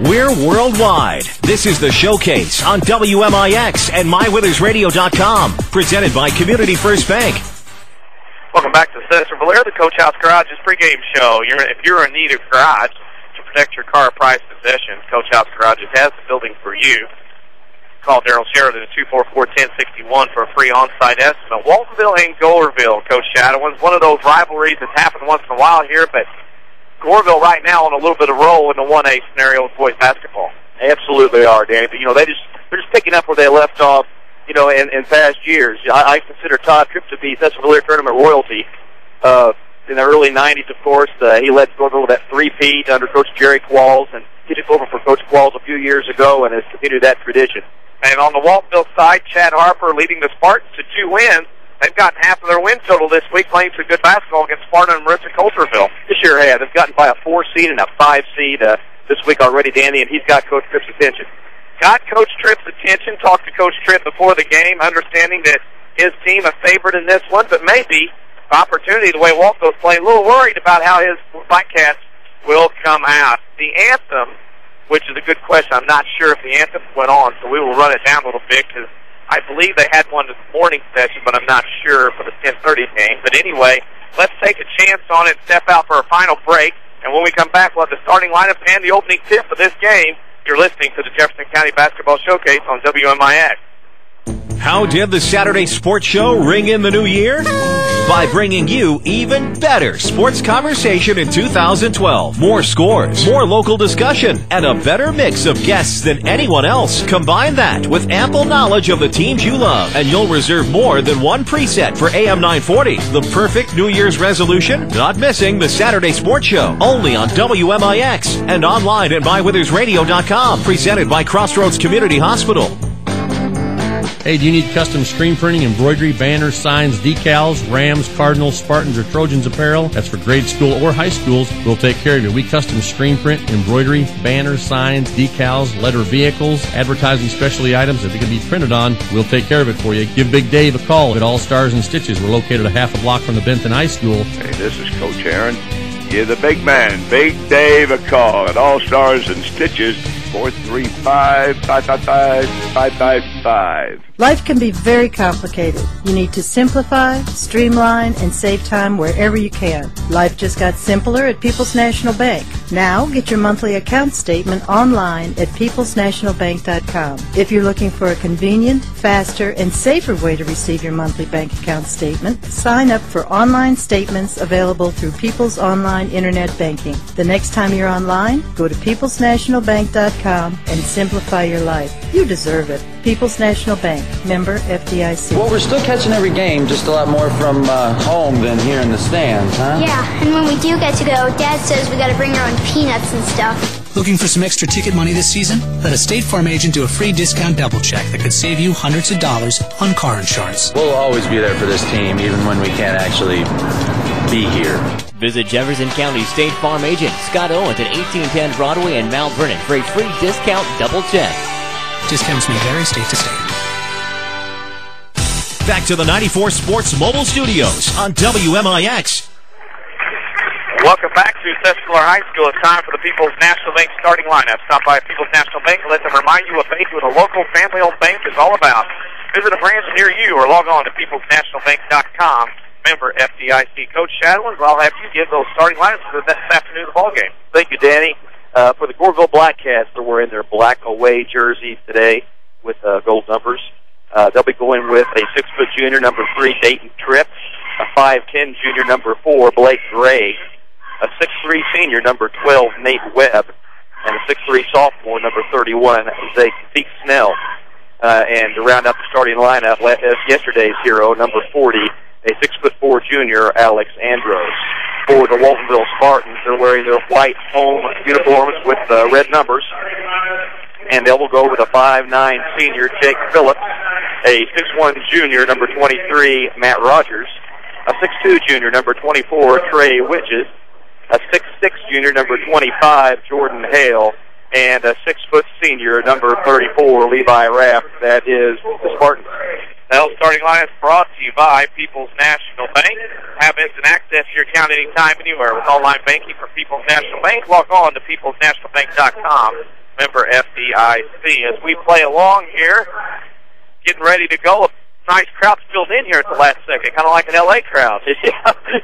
We're worldwide. This is The Showcase on WMIX and MyWithersRadio.com. Presented by Community First Bank. Welcome back to Sesser-Valier, the Coach House Garage's pregame show. If you're in need of garage to protect your car, prized possessions, Coach House Garages has the building for you. Call Daryl Sheridan at 244-1061 for a free on-site estimate. Waltonville and Goreville, Coach Shadowens. One of those rivalries that's happened once in a while here, but Goreville right now on a little bit of roll in the 1A scenario with boys basketball. Absolutely are, Danny. But, they're just picking up where they left off, in past years. I consider Todd Tripp to be Sesser-Valier tournament royalty. In the early 90s, of course, he led Goreville with that three-peat under Coach Jerry Qualls, and he took over for Coach Qualls a few years ago and has continued that tradition. And on the Waltonville side, Chad Harper leading the Spartans to 2 wins. They've gotten half of their win total this week, playing some good basketball against Spartan and Marissa Coulterville. This year have. They've gotten by a 4 seed and a 5 seed this week already, Danny, and he's got Coach Tripp's attention. Got Coach Tripp's attention, talked to Coach Tripp before the game, understanding that his team a favorite in this one, but maybe opportunity the way Waltonville's playing, a little worried about how his Blackcats will come out. The anthem, which is a good question. I'm not sure if the anthem went on, so we will run it down a little bit because I believe they had one this morning session, but I'm not sure for the 10:30 game. But anyway, let's take a chance on it, step out for a final break, and when we come back, we'll have the starting lineup and the opening tip of this game. You're listening to the Jefferson County Basketball Showcase on WMIX. How did the Saturday Sports Show ring in the new year? By bringing you even better sports conversation in 2012. More scores, more local discussion, and a better mix of guests than anyone else. Combine that with ample knowledge of the teams you love, and you'll reserve more than one preset for AM 940. The perfect New Year's resolution? Not missing the Saturday Sports Show. Only on WMIX and online at MyWithersRadio.com. Presented by Crossroads Community Hospital. Hey, do you need custom screen printing, embroidery, banners, signs, decals, Rams, Cardinals, Spartans, or Trojans apparel? That's for grade school or high schools. We'll take care of you. We custom screen print, embroidery, banners, signs, decals, letter vehicles, advertising specialty items that they can be printed on. We'll take care of it for you. Give Big Dave a call at All Stars and Stitches. We're located a half a block from the Benton High School. Hey, this is Coach Aaron. Give the big man, Big Dave, a call at All Stars and Stitches, 435-555-555. Life can be very complicated. You need to simplify, streamline, and save time wherever you can. Life just got simpler at People's National Bank. Now, get your monthly account statement online at peoplesnationalbank.com. If you're looking for a convenient, faster, and safer way to receive your monthly bank account statement, sign up for online statements available through People's Online Internet Banking. The next time you're online, go to peoplesnationalbank.com and simplify your life. You deserve it. People's National Bank, member FDIC. Well, we're still catching every game, just a lot more from home than here in the stands, huh? Yeah, and when we do get to go, Dad says we gotta bring our own peanuts and stuff. Looking for some extra ticket money this season? Let a State Farm agent do a free discount double check that could save you hundreds of dollars on car insurance. We'll always be there for this team, even when we can't actually be here. Visit Jefferson County State Farm agent Scott Owens at 1810 Broadway in Mount Vernon for a free discount double check. Discounts may vary state to state. Back to the 94 Sports Mobile Studios on WMIX. Welcome back to Sesser-Valier High School. It's time for the People's National Bank starting lineup. Stop by People's National Bank and let them remind you what banking with a local family-owned bank is all about. Visit a branch near you or log on to peoplesnationalbank.com. Member FDIC. Coach Shadowens, I'll have you give those starting lineups for this afternoon of the ball game. Thank you, Danny. For the Goreville Blackcats, they're wearing their black away jerseys today with gold numbers. They'll be going with a 6-foot junior, number 3, Dayton Tripp, a 5'10 junior, number 4, Blake Gray, a 6'3 senior, number 12, Nate Webb, and a 6'3 sophomore, number 31, Zeke Snell. And to round out the starting lineup, yesterday's hero, number 40, a 6'4 junior, Alex Andros. For the Waltonville Spartans, they're wearing their white home uniforms with red numbers. And they will go with a 5'9 senior, Jake Phillips, a 6'1 junior, number 23, Matt Rogers, a 6'2 junior, number 24, Trey Witches, a 6'6 junior, number 25, Jordan Hale, and a 6-foot senior, number 34, Levi Rapp. That is the Spartans. That starting line is brought to you by People's National Bank. Have instant access to your account anytime, anywhere with online banking for People's National Bank. Log on to peoplesnationalbank.com. member FDIC. As we play along here, getting ready to go. A nice crowd filled in here at the last second, kind of like an LA crowd.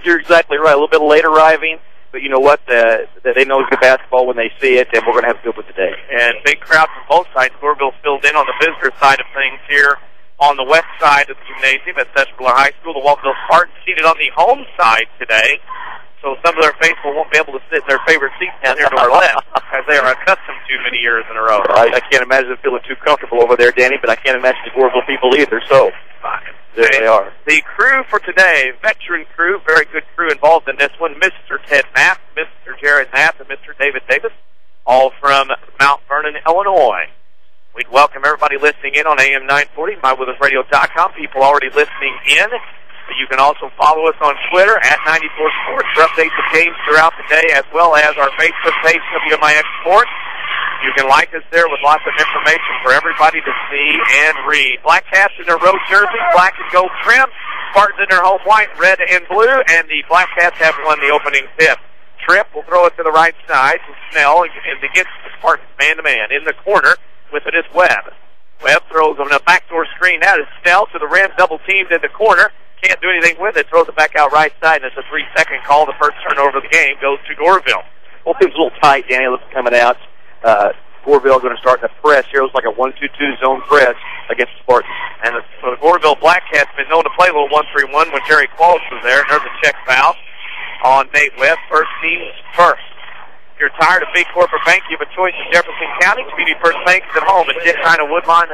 You're exactly right. A little bit late arriving, but you know what? They know good basketball when they see it, and we're going to have a good one today. And big crowd from both sides. Goreville filled in on the visitor side of things here on the west side of the gymnasium at Sesser-Valier High School. The Waltonville Spartans seated on the home side today, so some of their faithful won't be able to sit in their favorite seats down here to our left, as they are accustomed to many years in a row. I can't imagine them feeling too comfortable over there, Danny, but I can't imagine the Goreville people either, so there they are. The crew for today, veteran crew, very good crew involved in this one. Mr. Ted Knapp, Mr. Jared Knapp, and Mr. David Davis, all from Mount Vernon, Illinois. We'd welcome everybody listening in on AM 940, MyWithUsRadio.com. People already listening in. You can also follow us on Twitter at 94 Sports for updates of games throughout the day, as well as our Facebook page, WMIX Sports. You can like us there with lots of information for everybody to see and read. Blackcats in their road jerseys, black and gold trim. Spartans in their home white, red and blue, and the Blackcats have won the opening tip. Tripp will throw it to the right side to Snell, and against the Spartans man-to-man. In the corner with it is Webb. Webb throws on a backdoor screen. That is Snell to the rim, double teamed in the corner. Can't do anything with it. Throws it back out right side, and it's a 3-second call. The first turnover of the game goes to Goreville. Whole thing's a little tight, Danny. Looks coming out. Goreville going to start the press here. It looks like a 1-2-2 zone press against the Spartans. And so the Goreville Blackcats been known to play a little 1-3-1 when Jerry Qualls was there. And there's a check foul on Nate Webb. First team first. If you're tired of big corporate bank, you have a choice in Jefferson County. Community First Bank is at home in China, Woodlawn,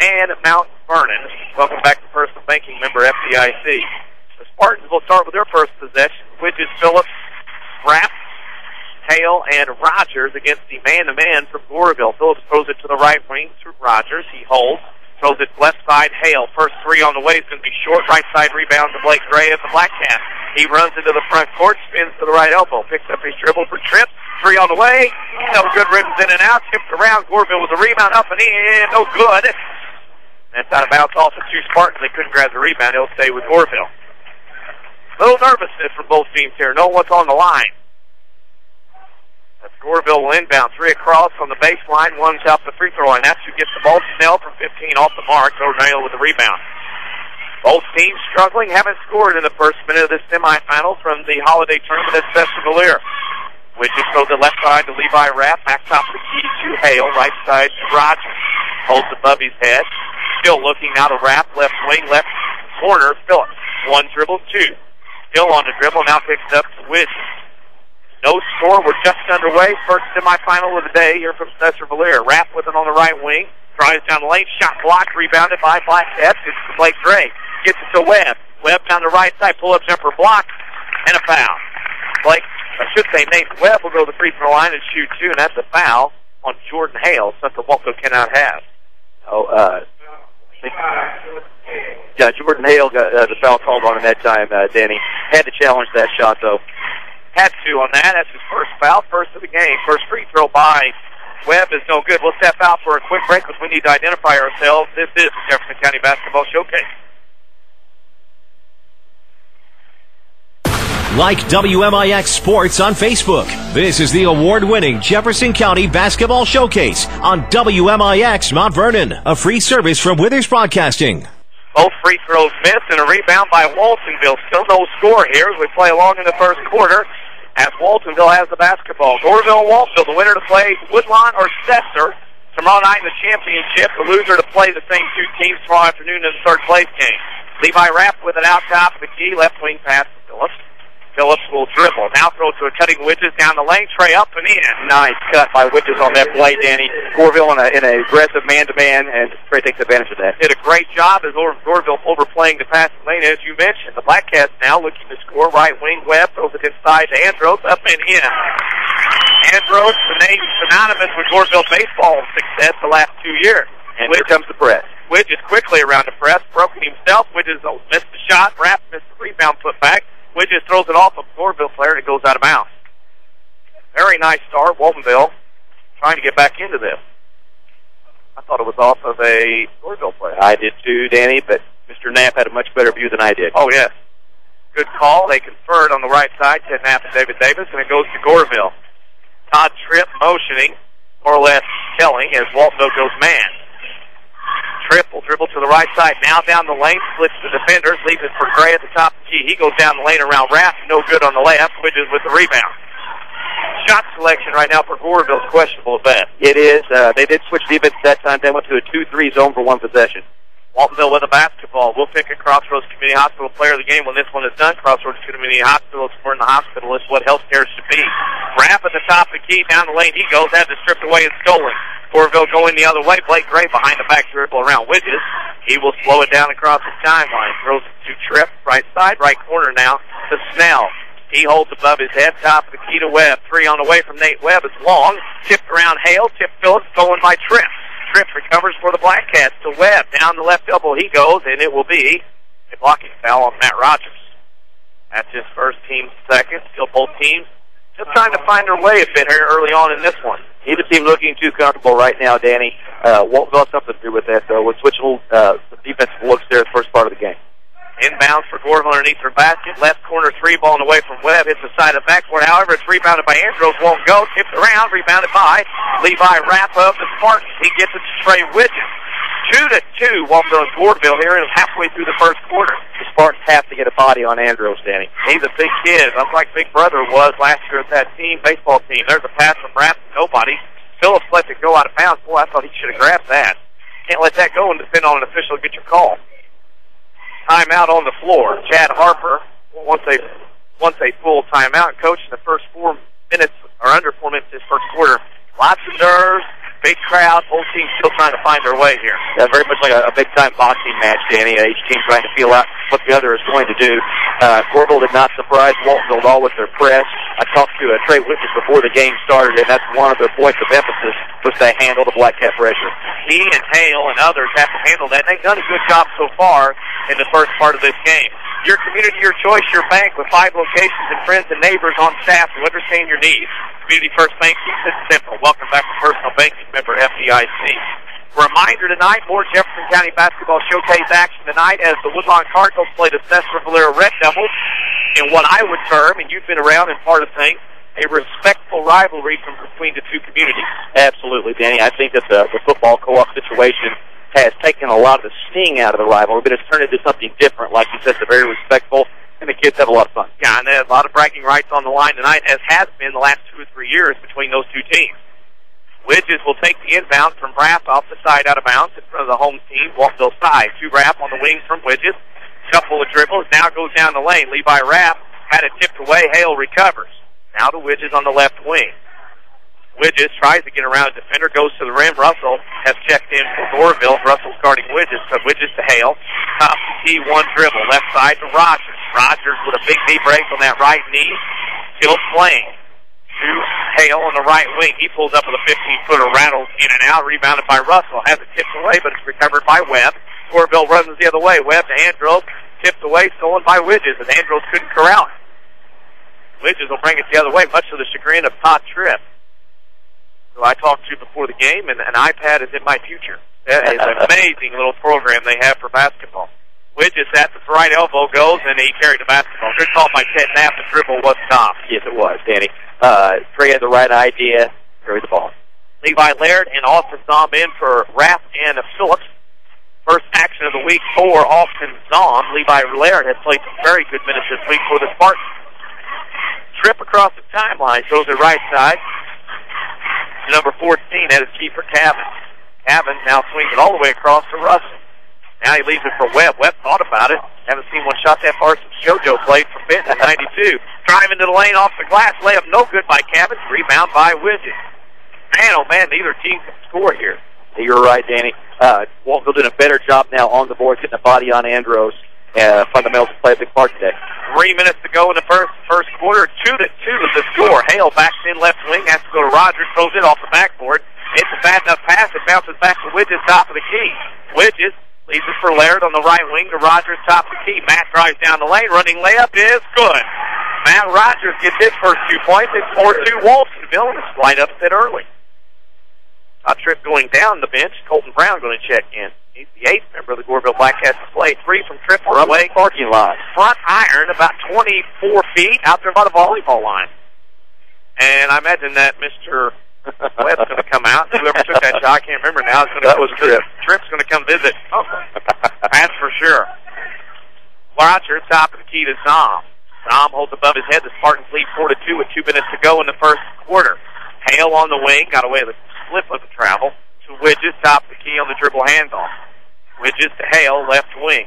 and Mount Vernon. Welcome back to Personal Banking member FDIC. The Spartans will start with their first possession. Widges, Phillips, Rapp, Hale, and Rogers against the man-to-man from Goreville. Phillips throws it to the right wing to Rogers. He holds. Throws it left side, Hale. First three on the way is going to be short. Right side rebound to Blake Gray of the Blackcats. He runs into the front court, spins to the right elbow. Picks up his dribble for Tripp. Three on the way. No good, ribbons in and out. Tipped around. Goreville with a rebound up and in. No good. That's out of bounds off the two Spartans. They couldn't grab the rebound. He'll stay with Goreville. Little nervousness from both teams here. Know what's on the line. That's Goreville will inbound. Three across on the baseline. One's out the free throw line. That's who gets the ball. Snell from 15 off the mark. O'Neal with the rebound. Both teams struggling. Haven't scored in the first minute of this semifinal from the holiday tournament at Sesser-Valier. Widges throws the left side to Levi Rapp. Back top of the key to Hale. Right side to Rogers. Holds above his head. Still looking now to Rapp. Left wing, left corner. Phillips. One dribble, two. Still on the dribble. Now picks up to Widges. No score. We're just underway. First semifinal of the day here from Sesser-Valier. Rapp with it on the right wing. Drives down the lane. Shot blocked. Rebounded by Blackcats. It's to Blake Gray. Gets it to Webb. Webb down the right side. Pull-up jumper blocked. And a foul. Nate Webb will go to the free throw line and shoot two. And that's a foul on Jordan Hale. Something Walco cannot have. Yeah, Jordan Hale got the foul called on him that time, Danny. Had to challenge that shot, though. Had to on that. That's his first foul, first of the game. First free throw by Webb is no good. We'll step out for a quick break because we need to identify ourselves. This is the Jefferson County Basketball Showcase. Like WMIX Sports on Facebook. This is the award-winning Jefferson County Basketball Showcase on WMIX Mount Vernon, a free service from Withers Broadcasting. Both free throws missed and a rebound by Waltonville. Still no score here as we play along in the first quarter as Waltonville has the basketball. Goreville and Waltonville, the winner to play Woodlawn or Sesser tomorrow night in the championship. The loser to play the same two teams tomorrow afternoon in the third place game. Levi Rapp with it out top of the key. Left wing pass to Phillips. Phillips will dribble. Now throw to a cutting Widges down the lane. Trey up and in. Nice cut by Widges on that play, Danny. Goreville in a aggressive man-to-man, and Trey takes advantage of that. Did a great job as Goreville overplaying the passing lane, as you mentioned. The Blackcats now looking to score. Right wing Webb throws it inside to Andros. Up and in. Andros, the name synonymous with Goreville baseball success the last 2 years. And here comes the press. Widges quickly around the press. Broken himself. Widges missed the shot. Rapp missed the rebound put back. Widges throws it off a Goreville player and it goes out of bounds. Very nice start. Waltonville trying to get back into this. I thought it was off of a Goreville player. I did too, Danny, but Mr. Knapp had a much better view than I did. Oh, yes. Good call. They conferred on the right side, Ted Knapp and David Davis, and it goes to Goreville. Todd Tripp motioning, more or less telling as Waltonville goes man. Tripp will dribble to the right side, now down the lane, splits the defenders, leaves it for Gray at the top of the key. He goes down the lane around Rapp, no good on the layup, Widges with the rebound. Shot selection right now for Goreville is questionable at best. It is. They did switch defense that time. They went to a 2-3 zone for one possession. Waltonville with a basketball. We'll pick a Crossroads Community Hospital player of the game when this one is done. Crossroads Community Hospital is for in the hospital is what healthcare should be. Rapp at the top of the key, down the lane he goes, had it stripped away and stolen. Goreville going the other way. Blake Gray behind the back dribble around Widges. He will slow it down across the timeline. Throws it to Tripp, right side, right corner now to Snell. He holds above his head, top of the key to Webb. 3 on the way from Nate Webb. It's long. Tipped around Hale. Tipped Phillips. Stolen by Tripp. Tripp recovers for the Blackcats to Webb. Down the left elbow he goes, and it will be a blocking foul on Matt Rogers. That's his first, team second. Still both teams just trying to find their way a bit here early on in this one. Neither team looking too comfortable right now, Danny. Waltonville has something to do with that, though. We'll switch a little defensive looks there at the first part of the game. Inbounds for Goreville underneath their basket. Left corner three ball away from Webb. Hits the side of the backboard. However, it's rebounded by Andros. Won't go. Tipped around. Rebounded by Levi Rapp of the Spartans. He gets it to Trey Widges. 2-2. Waltonville and Goreville here halfway through the first quarter. The Spartans have to get a body on Andros, Danny. He's a big kid. Looks like Big Brother was last year at that team, baseball team. There's a pass from Rapp. Nobody. Phillips lets it go out of bounds. Boy, I thought he should have grabbed that. Can't let that go and depend on an official to get your call. Timeout on the floor. Chad Harper wants a full timeout. Coach, in the first 4 minutes, or under 4 minutes this first quarter, lots of nerves, big crowd, whole team still trying to find their way here. Yeah, very much like a big-time boxing match, Danny. Each team trying to feel out what the other is going to do. Goreville did not surprise Waltonville at all with their press. I talked to Trey Widges before the game started, and that's one of their points of emphasis was to handle the Blackcat pressure. He and Hale and others have to handle that. They've done a good job so far in the first part of this game. Your community, your choice, your bank with 5 locations and friends and neighbors on staff who understand your needs. Community First Bank keeps it simple. Welcome back to Personal Banking, member FDIC. Reminder tonight, more Jefferson County basketball showcase action tonight as the Woodlawn Cardinals play the Sesser-Valier Red Devils in what I would term, and you've been around and part of things, a respectful rivalry from between the two communities. Absolutely, Danny. I think that the football co-op situation has taken a lot of the sting out of the rivalry, but it's turned into something different. Like you said, they're very respectful, and the kids have a lot of fun. Yeah, and there's a lot of bragging rights on the line tonight, as has been the last 2 or 3 years between those two teams. Widges will take the inbound from Rapp off the side out of bounds in front of the home team, Waltonville side. To Rapp on the wings from Widges. Couple of dribbles, now goes down the lane. Levi Rapp had it tipped away. Hale recovers. Now to Widges on the left wing. Widges tries to get around a defender, goes to the rim. Russell has checked in for Goreville. Russell guarding Widges, but Widges to Hale. Top T, one dribble. Left side to Rogers. Rogers with a big knee break on that right knee. Still playing. To Hale on the right wing. He pulls up with a 15-footer, rattles in and out, rebounded by Russell. Has it tipped away, but it's recovered by Webb. Goreville runs the other way. Webb to Andros. Tipped away, stolen by Widges, and Andros couldn't corral it. Widges will bring it the other way, much to the chagrin of Todd Tripp, who I talked to before the game, and an iPad is in my future. That is an amazing little program they have for basketball. Widges at the right elbow goes, and he carried the basketball. Good call by Ted Knapp. The dribble was stopped. Yes, it was, Danny. Trey had the right idea. Carried the ball. Levi Laird and Austin Zom in for Rapp and Phillips. First action of the week for Austin Zom. Levi Laird has played some very good minutes this week for the Spartans. Trip across the timeline, throws it right side. Number 14 at his key for Cabin. Cabin now swings it all the way across to Russell. Now he leaves it for Webb. Webb thought about it. Haven't seen one shot that far since JoJo played for Benton in 92. Driving to the lane off the glass. Layup no good by Cabin. Rebound by Widges. Man, oh man, neither team can score here. You're right, Danny. Waltonville doing a better job now on the board, getting a body on Andros. Fundamentals play a big part today. 3 minutes to go in the first quarter. 2-2 is the score. Hale backs in left wing, has to go to Rogers, throws it off the backboard. It's a bad enough pass. It bounces back to Widges, top of the key. Widges leaves it for Laird on the right wing to Rogers, top of the key. Matt drives down the lane. Running layup is good. Matt Rogers gets his first 2 points. It's 4-2 Waltonville, and it's right up a bit early. Tripp going down the bench. Colton Brown going to check in. He's the 8th member of the Goreville Blackcats play. 3 from Tripp on the way. Parking lot. Front iron, about 24 feet out there by the volleyball line. And I imagine that Mr. Webb's going to come out. Whoever took that shot, I can't remember now. That was Tripp. Tripp's going to come visit. Oh, that's for sure. Rogers, top of the key to Zom. Zom holds above his head. The Spartans lead 4-2 with 2 minutes to go in the first quarter. Hale on the wing, got away with a slip of the travel. To Widges, top of the key on the dribble handoff. Widges to Hale, left wing.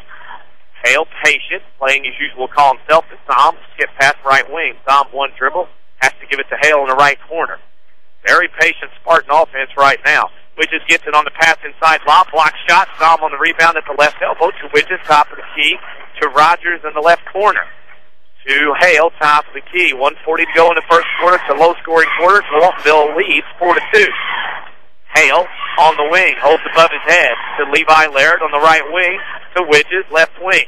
Hale patient, playing his usual call himself to Zom. Skip past right wing. Zom one dribble, has to give it to Hale in the right corner. Very patient Spartan offense right now. Widges gets it on the pass inside, lob, block shot. Zom on the rebound at the left elbow to Widges, top of the key. To Rogers in the left corner. To Hale, top of the key. 1:40 to go in the first quarter. It's a low-scoring quarter. Waltonville leads 4-2. Hale on the wing, holds above his head. To Levi Laird on the right wing. To Widges, left wing.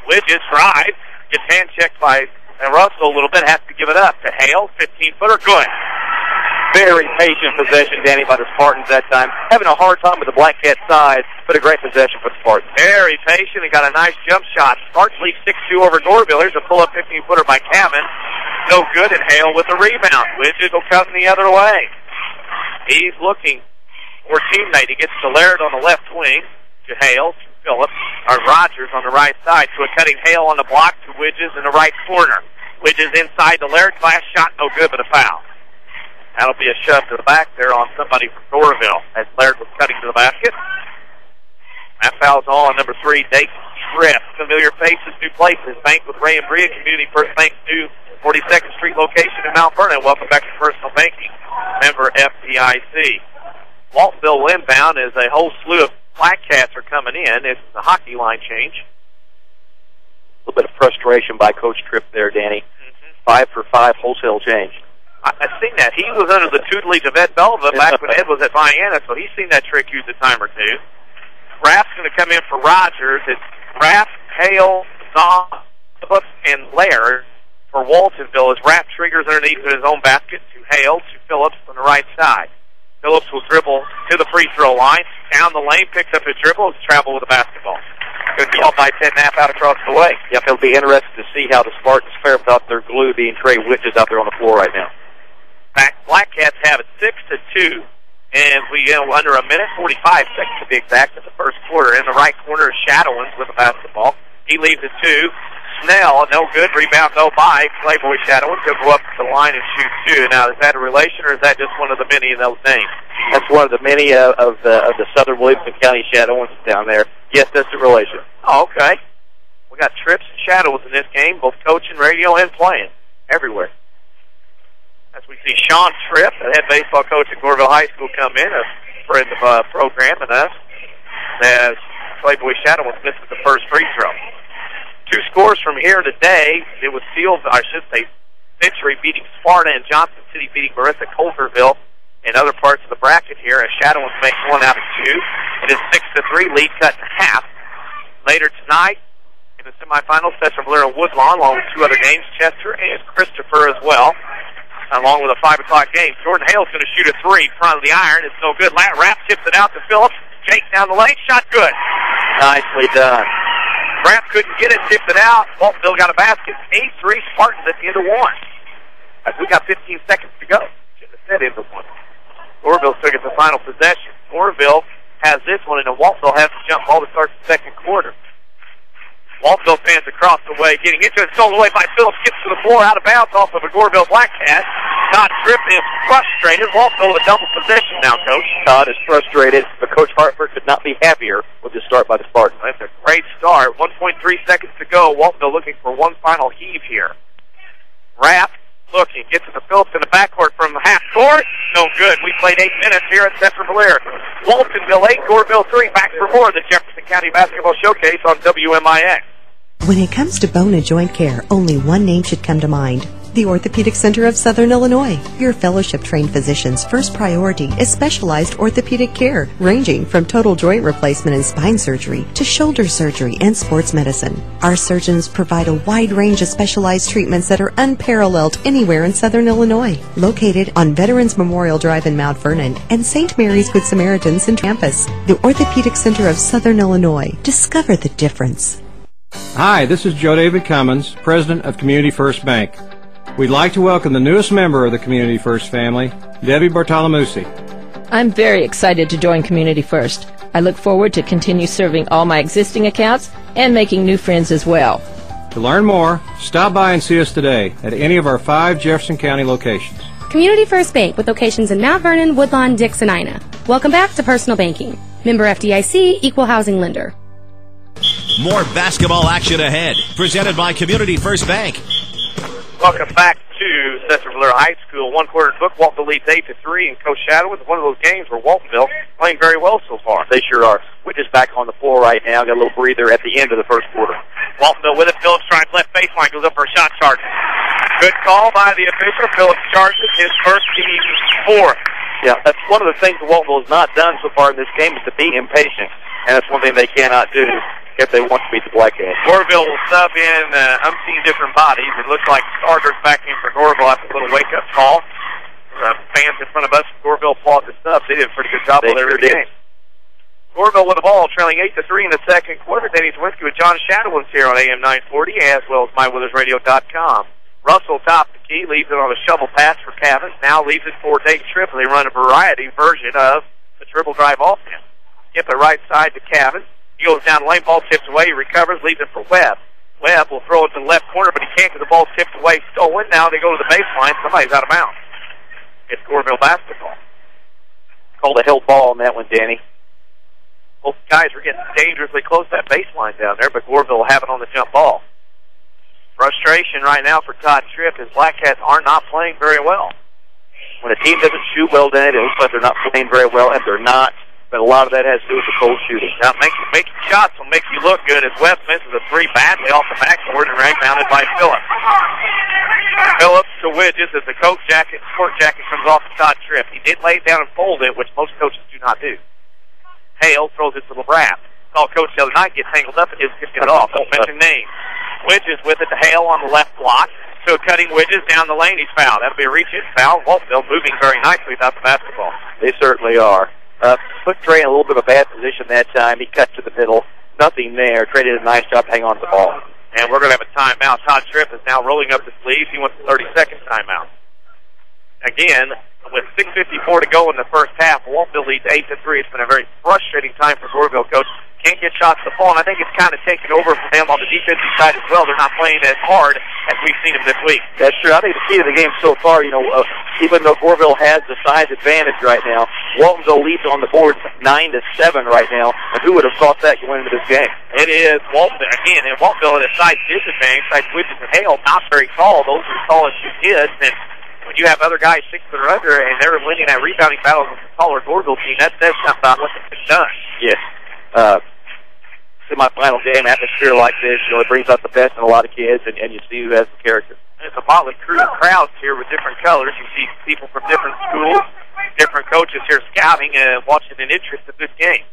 Widges drives, gets hand checked by Russell a little bit, has to give it up to Hale. 15-footer, good. Very patient possession, Danny, by the Spartans that time. Having a hard time with the Blackcat side, but a great possession for the Spartans. Very patient and got a nice jump shot. Spartans lead 6-2 over Goreville. Here's a pull-up 15-footer by Cavan. No good, and Hale with the rebound. Widges will come the other way. He's looking for a teammate. He gets to Laird on the left wing, to Hale, to Phillips, or Rogers on the right side, to a cutting Hale on the block, to Widges in the right corner. Widges inside the Laird, glass shot, no good, but a foul. That'll be a shove to the back there on somebody from Goreville as Laird was cutting to the basket. That foul's on number 3, Dayton Tripp. Familiar faces, new places. Bank with Ray and Bria, Community First Bank, new 42nd Street location in Mount Vernon. Welcome back to Personal Banking. Member FDIC. Waltonville will inbound as a whole slew of Blackcats are coming in. It's the hockey line change. A little bit of frustration by Coach Tripp there, Danny. 5 for 5 wholesale change. I've seen that. He was under the tutelage of Ed Belva back when Ed was at Vienna, so he's seen that trick used a time or two. Raff's going to come in for Rogers. It's Raff, Hale, Zom, and Laird for Waltonville as Raff triggers underneath his own basket to Hale, to Phillips on the right side. Phillips will dribble to the free throw line, down the lane, picks up his dribble, and travel with the basketball. Good call by Ted Knapp out across the way. Yep, it'll be interesting to see how the Spartans fare without their glue being Trey Widges out there on the floor right now. Blackcats have it 6-2, and we under a minute 45 seconds to be exact in the first quarter. In the right corner is Shadowens with the basketball. He leaves it to Snell, no good. Rebound though by Playboy Shadowens. He'll go up to the line and shoot 2. Now, is that a relation or is that just one of the many of those names? That's one of the many of the Southern Williamson County Shadowens down there. Yes, that's a relation. Oh, okay. We got Trips and Shadows in this game, both coaching, radio, and playing everywhere. As we see Sean Tripp, the head baseball coach at Goreville High School, come in, a friend of program and us, as Playboy Shadowens misses the first free throw. 2 scores from here today. It was Century beating Sparta and Johnson City beating Marissa Culverville and other parts of the bracket here as Shadowens makes 1 out of 2. It is 6-3, lead cut in half. Later tonight, in the semifinals, Sesser-Valier and Woodlawn, along with 2 other games, Chester and Christopher as well, along with a 5 o'clock game. Jordan Hale's going to shoot a 3 in front of the iron. It's no good. Rapp tips it out to Phillips. Jake down the lane. Shot good. Nicely done. Rapp couldn't get it. Tipped it out. Waltonville got a basket. 8-3 Spartans at the end of 1. As we got 15 seconds to go. Shouldn't have said end of 1. Goreville took it the final possession. Goreville has this one, and Waltonville has to jump ball to start the second quarter. Waltonville fans across the way, getting into it, stolen away by Phillips, gets to the floor, out of bounds off of a Goreville Blackcat. Todd Tripp is frustrated. Waltonville with a double possession now, Coach. Todd is frustrated, but Coach Hartford could not be happier with the start by the Spartans. That's a great start. 1.3 seconds to go. Waltonville looking for one final heave here. Rapp looking, gets to the Phillips in the backcourt from half court. No good. We played 8 minutes here at Sesser-Valier. Waltonville 8, Goreville 3. Back for more of the Jefferson County Basketball Showcase on WMIX. When it comes to bone and joint care, only one name should come to mind. The Orthopedic Center of Southern Illinois. Your fellowship-trained physician's first priority is specialized orthopedic care, ranging from total joint replacement and spine surgery to shoulder surgery and sports medicine. Our surgeons provide a wide range of specialized treatments that are unparalleled anywhere in Southern Illinois. Located on Veterans Memorial Drive in Mount Vernon and St. Mary's Good Samaritans in campus. The Orthopedic Center of Southern Illinois. Discover the difference. Hi, this is Joe David Cummins, President of Community First Bank. We'd like to welcome the newest member of the Community First family, Debbie Bartolomucci. I'm very excited to join Community First. I look forward to continue serving all my existing accounts and making new friends as well. To learn more, stop by and see us today at any of our 5 Jefferson County locations. Community First Bank with locations in Mount Vernon, Woodlawn, Dix, and Ina. Welcome back to Personal Banking. Member FDIC, Equal Housing Lender. More basketball action ahead. Presented by Community First Bank. Welcome back to Sesser-Valier High School. One-quarter book. Waltonville leads 8-3, and Coach Shadowens, one of those games where Waltonville playing very well so far. They sure are. We're just back on the floor right now. Got a little breather at the end of the first quarter. Waltonville with it. Phillips tries left baseline. Goes up for a shot charge. Good call by the official. Phillips charges his first team fourth. Yeah, that's one of the things that Waltonville has not done so far in this game is to be impatient. And that's one thing they cannot do if they want to beat the Blackcats. Goreville will sub in umpteen different bodies. It looks like starters back in for Goreville after a little wake-up call. Fans in front of us from Goreville applaud the subs. They did a pretty good job while they were in the game. Goreville with the ball, trailing 8-3 in the second quarter. Danny Czerwinski with John Shadowens here on AM 940, as well as MyWillersRadio.com. Russell tops the key, leaves it on a shovel pass for Cavett. Now leaves it for Dayton Tripp. They run a variety version of the triple drive offense. Skip it right side to Cavett. He goes down the lane, ball tips away, he recovers, leaves it for Webb. Webb will throw it to the left corner, but he can't because the ball's tipped away, stolen. Now they go to the baseline. Somebody's out of bounds. It's Goreville basketball. Called a held ball on that one, Danny. Both guys are getting dangerously close to that baseline down there, but Goreville will have it on the jump ball. Frustration right now for Todd Tripp. His Blackcats are not playing very well. When a team doesn't shoot well, then it looks like they're not playing very well, and they're not. But a lot of that has to do with the cold shooting. Now, making shots will make you look good as Webb misses a 3 badly off the backboard and rebounded by Phillips. Phillips to Widges as the coat jacket, sport jacket comes off of Todd Tripp. He did lay it down and fold it, which most coaches do not do. Hale throws it to LeBrap. Saw Coach the other night get tangled up and just get it off. Don't mention names. Widges with it to Hale on the left block. So cutting Widges down the lane, he's fouled. That'll be a reach-in foul. Waltonville moving very nicely without the basketball. They certainly are. Put Trey in a little bit of a bad position that time. He cut to the middle. Nothing there. Trey did a nice job to hang on to the ball. And we're going to have a timeout. Todd Tripp is now rolling up his sleeves. He wants a 30-second timeout. Again, with 6:54 to go in the first half, Waltonville leads 8-3. It's been a very frustrating time for Goreville, coach. Can't get shots to fall, and I think it's kind of taken over for them on the defensive side as well. They're not playing as hard as we've seen them this week. That's true. I think the key to the game so far, even though Goreville has the size advantage right now, Waltonville leads on the board 9-7 right now. And who would have thought that going into this game? It is Waltonville again, and Waltonville at a size disadvantage. Like Widges and Hale, not very tall. Those are the tallest two kids, and when you have other guys 6 foot or under, and they're winning that rebounding battle with the taller Goreville team, that says something about what they've done. Yes. Semi-final game atmosphere like this, it brings out the best in a lot of kids, and you see who has the character. It's a motley crew of crowds here with different colors. You see people from different schools, different coaches here scouting and watching an interest in this game.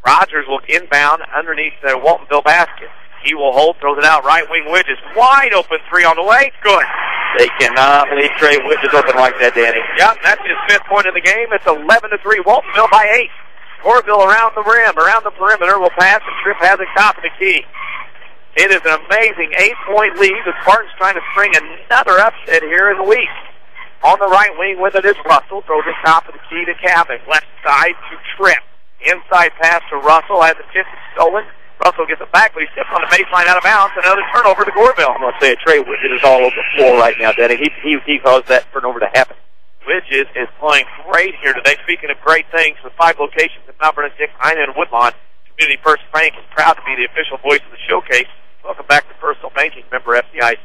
Rogers will inbound underneath the Waltonville basket. He will hold, throws it out, right wing Widges. Wide open 3 on the way. Good. They cannot leave Trey Widges open like that, Danny. Yep, that's his 5th point of the game. It's 11-3. Waltonville by 8. Goreville around the rim, around the perimeter, will pass, and Tripp has it top of the key. It is an amazing 8-point lead. The Spartans trying to spring another upset here in the week. On the right wing with it is Russell. Throws it top of the key to Cavett. Left side to Tripp. Inside pass to Russell. Has the 50 stolen. Russell gets it back, but he steps on the baseline out of bounds. Another turnover to Goreville. I'm going to say Trey Widges is all over the floor right now, Danny. He caused that turnover to happen. Widges is playing great here today. Speaking of great things, with 5 locations in Mount Vernon, Dix, Ina, and Woodlawn, Community First Bank is proud to be the official voice of the showcase. Welcome back to Personal Banking, member FDIC.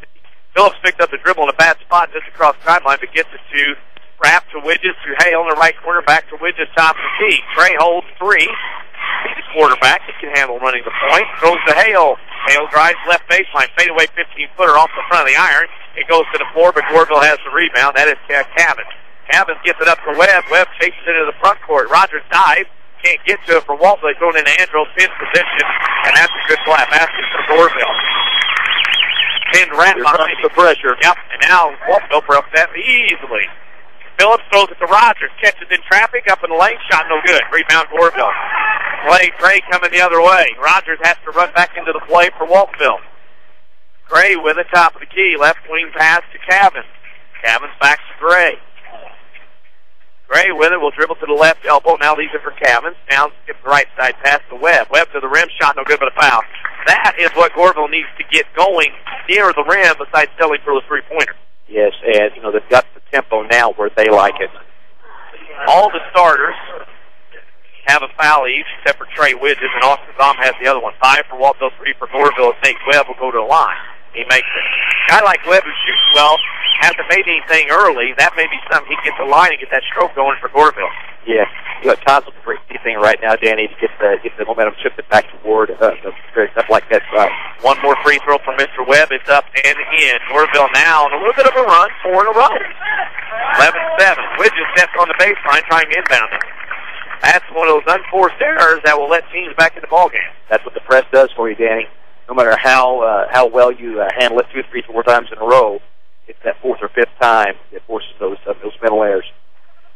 Phillips picked up the dribble in a bad spot just across the timeline, but gets it to Rapp to Widges to Hale in the right corner, back to Widges, top of the key. Trey holds 3. He's a quarterback. He can handle running the point. Throws to Hale. Hale drives left baseline. Fadeaway 15-footer off the front of the iron. It goes to the floor, but Goreville has the rebound. That is Cavett. Cavett gets it up to Webb. Webb chases it into the front court. Rogers dives. Can't get to it for Waltonville. Thrown into Andros. Pin position. And that's a good flat basket for Goreville. Pinned right behind the pressure. Yep. And now Waltonville broke that easily. Phillips throws it to Rogers. Catches in traffic. Up in the lane. Shot no good. Rebound Goreville. Trey coming the other way. Rogers has to run back into the play for Waltonville. Gray with it, top of the key. Left wing pass to Cavins. Cavins back to Gray. Gray with it will dribble to the left elbow. Now leaves it for Cavins. Down, skip the right side pass to Webb. Webb to the rim. Shot no good, but a foul. That is what Goreville needs to get going near the rim besides selling for the three-pointer. Yes, and, they've got the tempo now where they like it. All the starters have a foul each, except for Trey Widges, and Austin Baum has the other one. 5 for Waltonville, 3 for Goreville. Nate Webb will go to the line. He makes it. A guy like Webb who shoots well, hasn't made anything early. That may be something he gets the line and get that stroke going for Goreville. Yeah, Todd's looking for anything right now, Danny, to get the momentum shifted back toward stuff like that side. One more free throw from Mr. Webb. It's up and in. Goreville now on a little bit of a run, 4 in a row. 11-7. Widges steps on the baseline trying to inbound it. That's one of those unforced errors that will let teams back in the ballgame. That's what the press does for you, Danny. No matter how well you handle it 2 or 3 or 4 times in a row, it's that 4th or 5th time that forces those mental errors.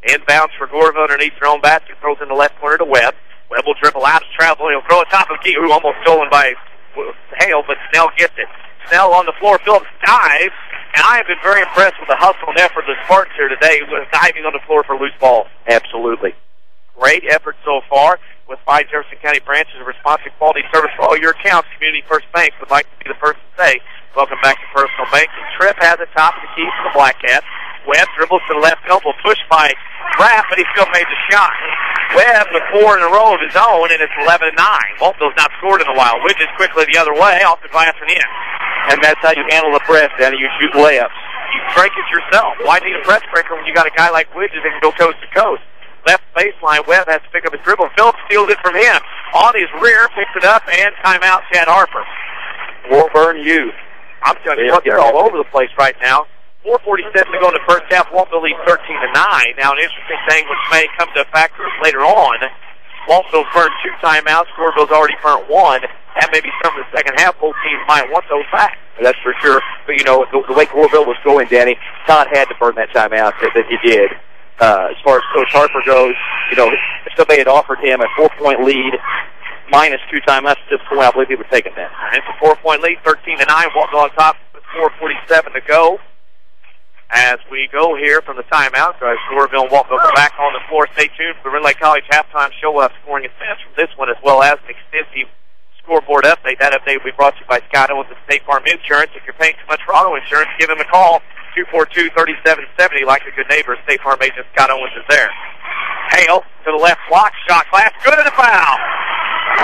Inbounds for Goreville underneath their own basket. Throws in the left corner to Webb. Webb will dribble out of travel. He'll throw it top of key. Who almost stolen by Hale, but Snell gets it. Snell on the floor. Phillips dives. And I have been very impressed with the hustle and effort of the Spartans here today, diving on the floor for loose balls. Absolutely. Great effort so far. With 5 Jefferson County branches of responsive quality service for all your accounts, Community First Bank would like to be the first to say, welcome back to Personal Banking. Tripp has the top of the key for the Blackcats. Webb dribbles to the left elbow, pushed by Rapp, but he still made the shot. Webb with 4 in a row of his own, and it's 11-9. Waltonville's not scored in a while. Widges quickly the other way, off the glass and in. And that's how you handle the press, Danny. You shoot layups. You break it yourself. Why need a press breaker when you got a guy like Widges that can go coast to coast? Left baseline, Webb has to pick up his dribble. Phillips steals it from him. On his rear, picks it up, and timeout, Chad Harper. Warburn youth. I'm telling you what, they're all over the place right now. 4:47 to go in the first half. Waltonville leads 13-9. Now, an interesting thing which may come to a factor later on. Waltonville's burned 2 timeouts. Goreville's already burnt 1. That may be something in the second half. Both teams might want those back. That's for sure. But, the way Goreville was going, Danny, Todd had to burn that timeout that he did. As far as Coach Harper goes, if somebody had offered him a 4-point lead minus 2 timeouts at this point, I believe he would have taken that. And it's a 4-point lead, 13-9. Waltonville on top with 4:47 to go. As we go here from the timeout, guys, Goreville and Waltonville are back on the floor. Stay tuned for the Red Lake College halftime show. We'll have scoring and stats from this one, as well as an extensive scoreboard update. That update will be brought to you by Shadowens and State Farm Insurance. If you're paying too much for auto insurance, give them a call. 242-3770. Like a good neighbor, State Farm agent Scott Owens is there. Hale to the left block, shot glass, good at a foul.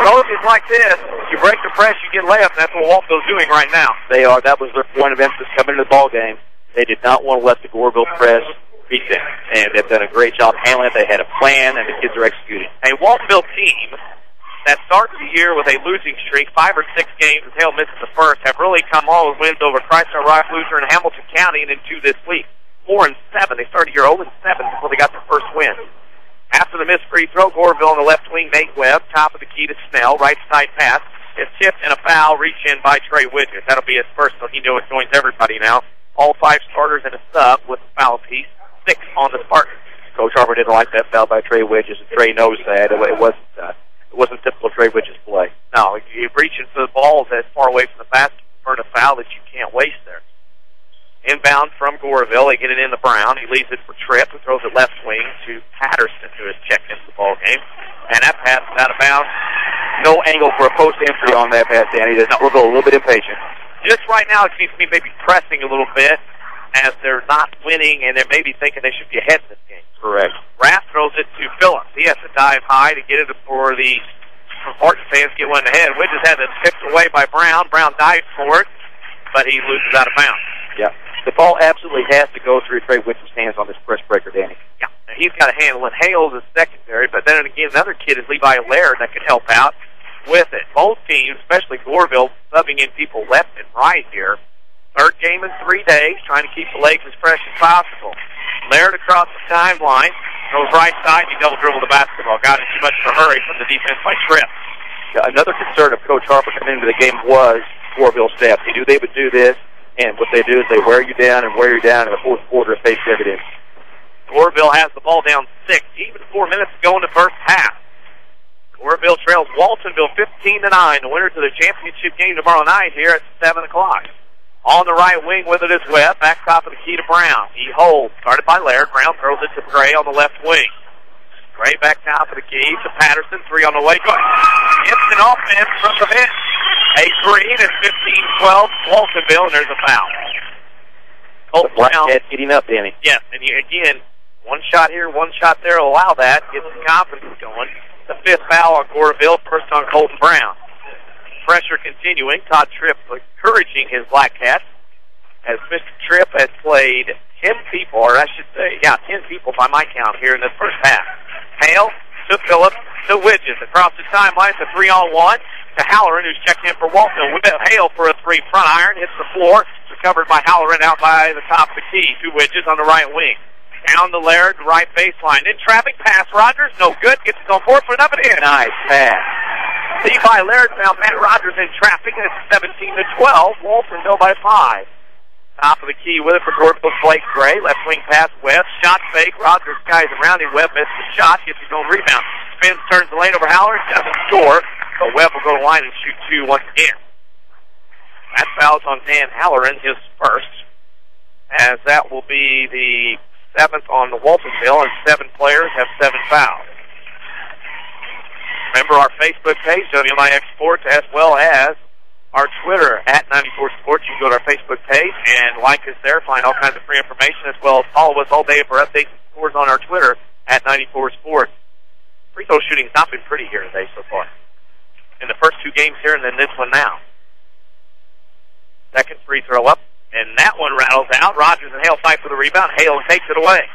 Roses like this, you break the press, you get layups, and that's what Waltonville's doing right now. They are. That was their point of emphasis coming into the ball game. They did not want to let the Goreville press beat them, and they've done a great job handling it. They had a plan, and the kids are executing. A Waltonville team that starts the year with a losing streak, 5 or 6 games, as Hale misses the first, have really come all with wins over Chrysler, Rock, Lutheran, and Hamilton County, and into this week. 4-7. They started the year 0-7 before they got their first win. After the missed free throw, Goreville on the left wing, Nate Webb, top of the key to Snell, right side pass. It's tipped and a foul, reach in by Trey Widges. That'll be his first, so he knows it joins everybody now. All 5 starters and a sub with a foul piece. 6 on the Spartans. Coach Harper didn't like that foul by Trey Widges, and Trey knows that. It wasn't typical Trey Widges play. No, you're reaching for the balls as far away from the basket for a foul that you can't waste there. Inbound from Goreville. They get it in the Brown. He leaves it for Tripp, who throws it left wing to Patterson, who has checked into the ball game. And that pass is out of bounds. No angle for a post entry on that pass, Danny. We're a little bit impatient. Just right now, it seems to me maybe pressing a little bit as they're not winning, and they're maybe thinking they should be ahead in this game. Correct. Rapp throws it to Phillips. He has to dive high to get it for the Spartan fans to get one ahead. Widges had it tipped away by Brown. Brown dives for it, but he loses out of bounds. Yeah. The ball absolutely has to go through Trey Widges' hands on this press breaker, Danny. Yeah. He's got to handle it. Hales is secondary, but then again, another kid is Levi Laird that could help out with it. Both teams, especially Goreville, subbing in people left and right here. Third game in 3 days, trying to keep the legs as fresh as possible. Laird across the timeline, goes right side, he double dribbled the basketball. Got in too much of a hurry from the defense by Tripp. Another concern of Coach Harper coming into the game was Goreville staff. He knew they would do this, and what they do is they wear you down and wear you down in the fourth quarter if they fit it in. Goreville has the ball down 6, even 4 minutes to go in the first half. Goreville trails Waltonville 15-9. The winners of the championship game tomorrow night here at 7 o'clock. On the right wing with it is Webb. Back top of the key to Brown. He holds. Started by Laird. Brown throws it to Gray on the left wing. Gray back top of the key to Patterson. 3 on the way. Instant offense from the bench. A three, and it's 15-12 Waltonville, and there's a foul. The Blackcats getting up, Danny. Yes, and again, one shot here, one shot there will allow that. Get some confidence going. The 5th foul on Goreville, first on Colton Brown. Pressure continuing. Todd Tripp encouraging his Blackcats as Mr. Tripp has played 10 people, or I should say, 10 people by my count here in this first half. Hale to Phillips to Widges. Across the timeline, it's a 3-on-1 to Halloran, who's checked in for Walton. Hale for a 3 front iron, hits the floor. Recovered by Halloran out by the top of the key. 2 Widges on the right wing. Down the Laird, right baseline. In traffic, pass Rogers, no good. Gets it on board for another in. Nice pass. Levi Laird found Matt Rogers in traffic, and it's 17-12. Waltonville by 5. Top of the key with it for Goreville, Blake Gray. Left wing pass, Webb. Shot fake. Rogers skies around him. Webb misses the shot. Gets his own rebound. Spins, turns the lane over Halloran. Doesn't score. So Webb will go to line and shoot 2 once again. That foul's on Dan Halloran, his first, as that will be the 7th on the Waltonville, and 7 players have 7 fouls. Remember our Facebook page, WMIX Sports, as well as our Twitter, @94 Sports. You can go to our Facebook page and like us there, find all kinds of free information, as well as follow us all day for updates and scores on our Twitter, @94 Sports. Free throw shooting's not been pretty here today so far. In the first 2 games here, and then this one now. Second free throw up, and that one rattles out. Rogers and Hale fight for the rebound. Hale takes it away.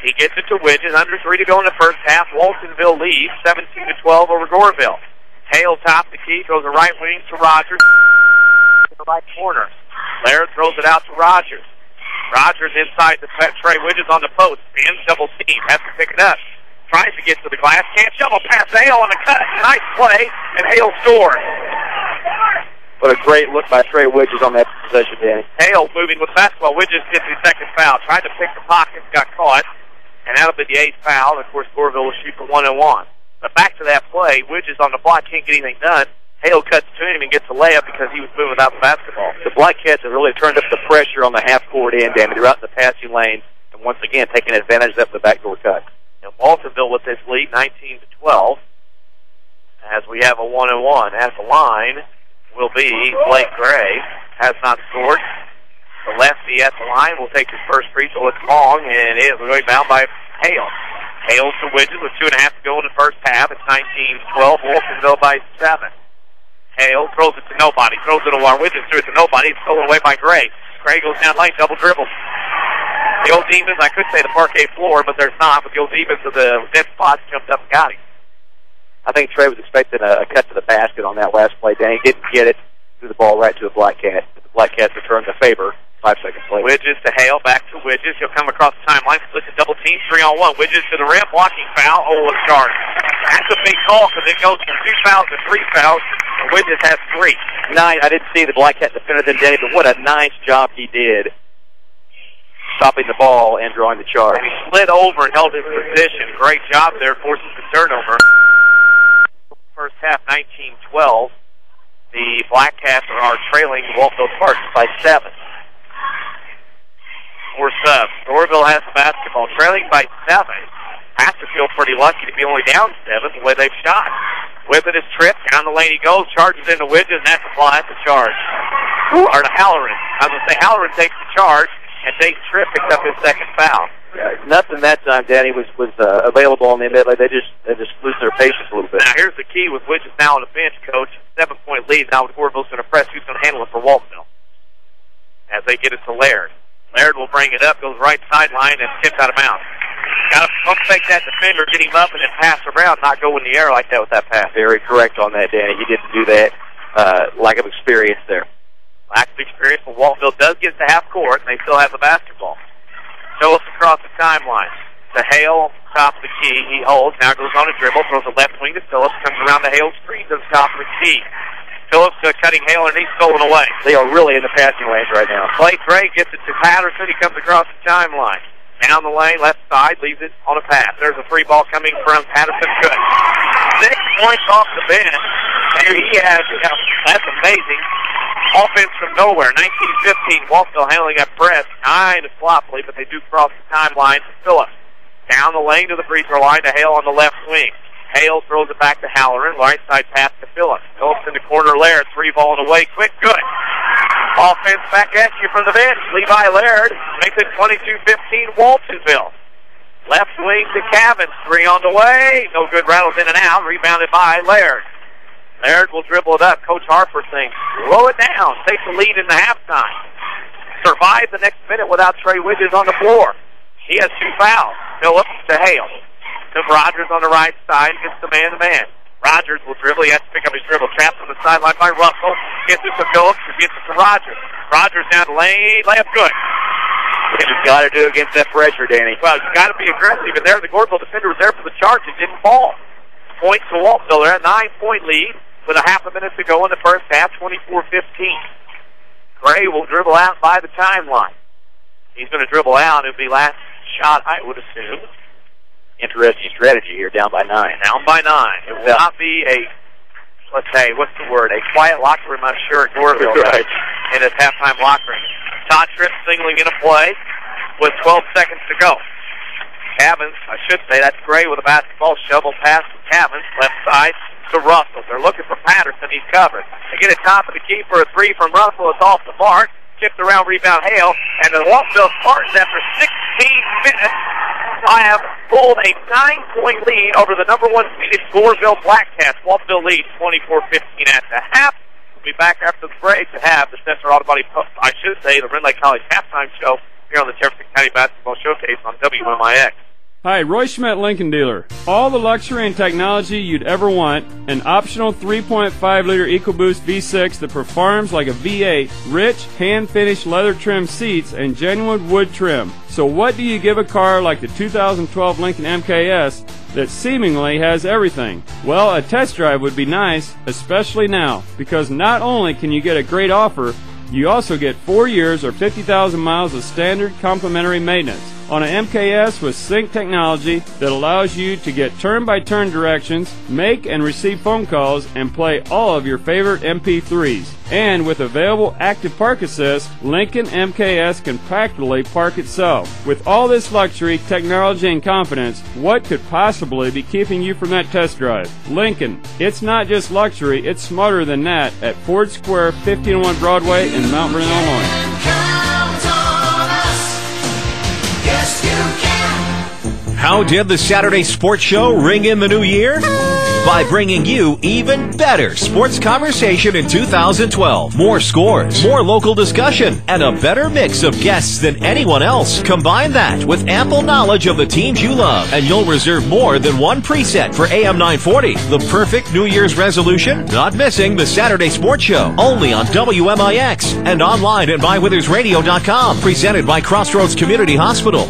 He gets it to Widges. Under 3 to go in the first half. Waltonville leads 17-12 over Goreville. Hale top the key, throws a right wing to Rogers. In the right corner. Laird throws it out to Rogers. Rogers inside the Trey Widges on the post. Spins, double team. Has to pick it up. Tries to get to the glass. Can't shovel past Hale on the cut. Nice play, and Hale scores. What a great look by Trey Widges on that possession, Danny. Hale moving with the basketball. Widges gets his 2nd foul. Tried to pick the pockets, got caught, and that'll be the 8th foul. And of course, Goreville will shoot for 1-1. But back to that play, Widges on the block can't get anything done. Hale cuts to him and gets a layup because he was moving without the basketball. The Blackcats have really turned up the pressure on the half-court end, Danny. They're out in the passing lane, and once again taking advantage of the backdoor cut. And Waltonville with this lead, 19-12, as we have a 1-1 at the line. Will be Blake Gray. Has not scored. The lefty at the line will take his first free throw. It's long, and it is going bound by Hale. Hale to Widges with 2.5 to go in the first half. It's 19-12. Waltonville by 7. Hale throws it to nobody. Throws it to Widges. Threw it to nobody. It's stolen away by Gray. Gray goes down lane, double dribble. The old demons, I could say the parquet floor, but there's not. But the old demons of the dead spots jumped up and got him. I think Trey was expecting a cut to the basket on that last play. Danny didn't get it. Threw the ball right to the Blackcats. The Blackcats returned the favor 5 seconds later. Widges to Hale, back to Widges. He'll come across the timeline, split the double team, 3-on-1. Widges to the rim, blocking foul. Oh, a charge. That's a big call because it goes from 2 fouls to 3 fouls. And Widges has 3. Nice. I didn't see the Blackcat defender than Danny, but what a nice job he did stopping the ball and drawing the charge. And he slid over and held his position. Great job there, forces the turnover. First half, 19-12. The Blackcats are trailing Waltonville Spartans by 7. 4 subs. Goreville has the basketball, trailing by 7. Has to feel pretty lucky to be only down 7 the way they've shot. With it is Tripp. Down the lane he goes. Charges into Widges, and that's the charge. Or to Halloran. I was going to say Halloran takes the charge, and Dayton Tripp picks up his 2nd foul. Nothing that time, Danny, was available on the mid. They just lose their patience a little bit. Now here's the key with Widges now on the bench, coach. 7-point lead. Now Goreville's going to press. Who's going to handle it for Waltonville? As they get it to Laird. Laird will bring it up, goes right sideline, and tipped out of bounds. Got to pump fake that defender, get him up, and then pass around, not go in the air like that with that pass. Very correct on that, Danny. He didn't do that. Lack of experience there. Lack of experience, but Waltonville does get to half court, and they still have the basketball. Phillips across the timeline. To Hale, top of the key. He holds, now goes on a dribble, throws a left wing to Phillips, comes around the Hale screen to the top of the key. Phillips cutting Hale, and he's stolen away. They are really in the passing lanes right now. Blake Gray gets it to Patterson. He comes across the timeline. Down the lane, left side, leaves it on a pass. There's a free ball coming from Patterson. Good. 6 points off the bench. Here he has, that's amazing. Offense from nowhere. 19-15. Waltonville handling that press kind of sloppily, but they do cross the timeline to Phillips. Down the lane to the free throw line to Hale on the left wing. Hale throws it back to Halloran. Right side pass to Phillips. Phillips in the corner. Laird. Three ball and away. Quick. Good. Offense back at you from the bench. Levi Laird makes it 22-15 Waltonville. Left wing to Cavins. Three on the way. No good. Rattles in and out. Rebounded by Laird. Laird will dribble it up. Coach Harper saying, slow it down. Takes the lead in the halftime. Survive the next minute without Trey Widges on the floor. He has 2 fouls. Phillips to Hale. To Rogers on the right side against the man-to-man. Rogers will dribble. He has to pick up his dribble. Trapped on the sideline by Russell. Gets it to Phillips. Gets it to Rogers. Rogers down the lane. Layup good. What you got to do against that pressure, Danny? Well, you got to be aggressive. And there, the Goreville defender was there for the charge. It didn't fall. Points to Waltonville. They're at a 9-point lead with a half a minute to go in the first half. 24-15. Gray will dribble out by the timeline. He's going to dribble out. It'll be last shot, I would assume. Interesting strategy here, down by 9. Down by 9. It will not be a, let's say, what's the word? A quiet locker room, I'm sure, at Goreville. Right. In its halftime locker room. Todd Tripp singling in a play with 12 seconds to go. Cavins, I should say, that's Gray with a basketball. Shovel pass to Cavins, left side to Russell. They're looking for Patterson. He's covered. They get it top of the key for a 3 from Russell. It's off the mark. Chipped around, rebound Hale, and the Waltonville Spartans, after 16 minutes, I have pulled a 9-point lead over the number 1 seeded Goreville Blackcats. Waltonville leads 24-15 at the half. We'll be back after the break to have the Sesser Auto Body, I should say, the Red Lake College halftime show here on the Jefferson County Basketball Showcase on WMIX. Hi, Roy Schmidt, Lincoln dealer. All the luxury and technology you'd ever want. An optional 3.5-liter EcoBoost V6 that performs like a V8. Rich, hand-finished leather trim seats and genuine wood trim. So what do you give a car like the 2012 Lincoln MKS that seemingly has everything? Well, a test drive would be nice, especially now, because not only can you get a great offer, you also get 4 years or 50,000 miles of standard complimentary maintenance on an MKS with sync technology that allows you to get turn-by-turn directions, make and receive phone calls, and play all of your favorite MP3s. And with available active park assist, Lincoln MKS can practically park itself. With all this luxury, technology, and confidence, what could possibly be keeping you from that test drive? Lincoln, it's not just luxury, it's smarter than that at Ford Square, 1501 Broadway in Mount Vernon, Illinois. How did the Saturday Sports Show ring in the new year? By bringing you even better sports conversation in 2012. More scores, more local discussion, and a better mix of guests than anyone else. Combine that with ample knowledge of the teams you love, and you'll reserve more than one preset for AM 940. The perfect New Year's resolution? Not missing the Saturday Sports Show. Only on WMIX and online at mywithersradio.com. Presented by Crossroads Community Hospital.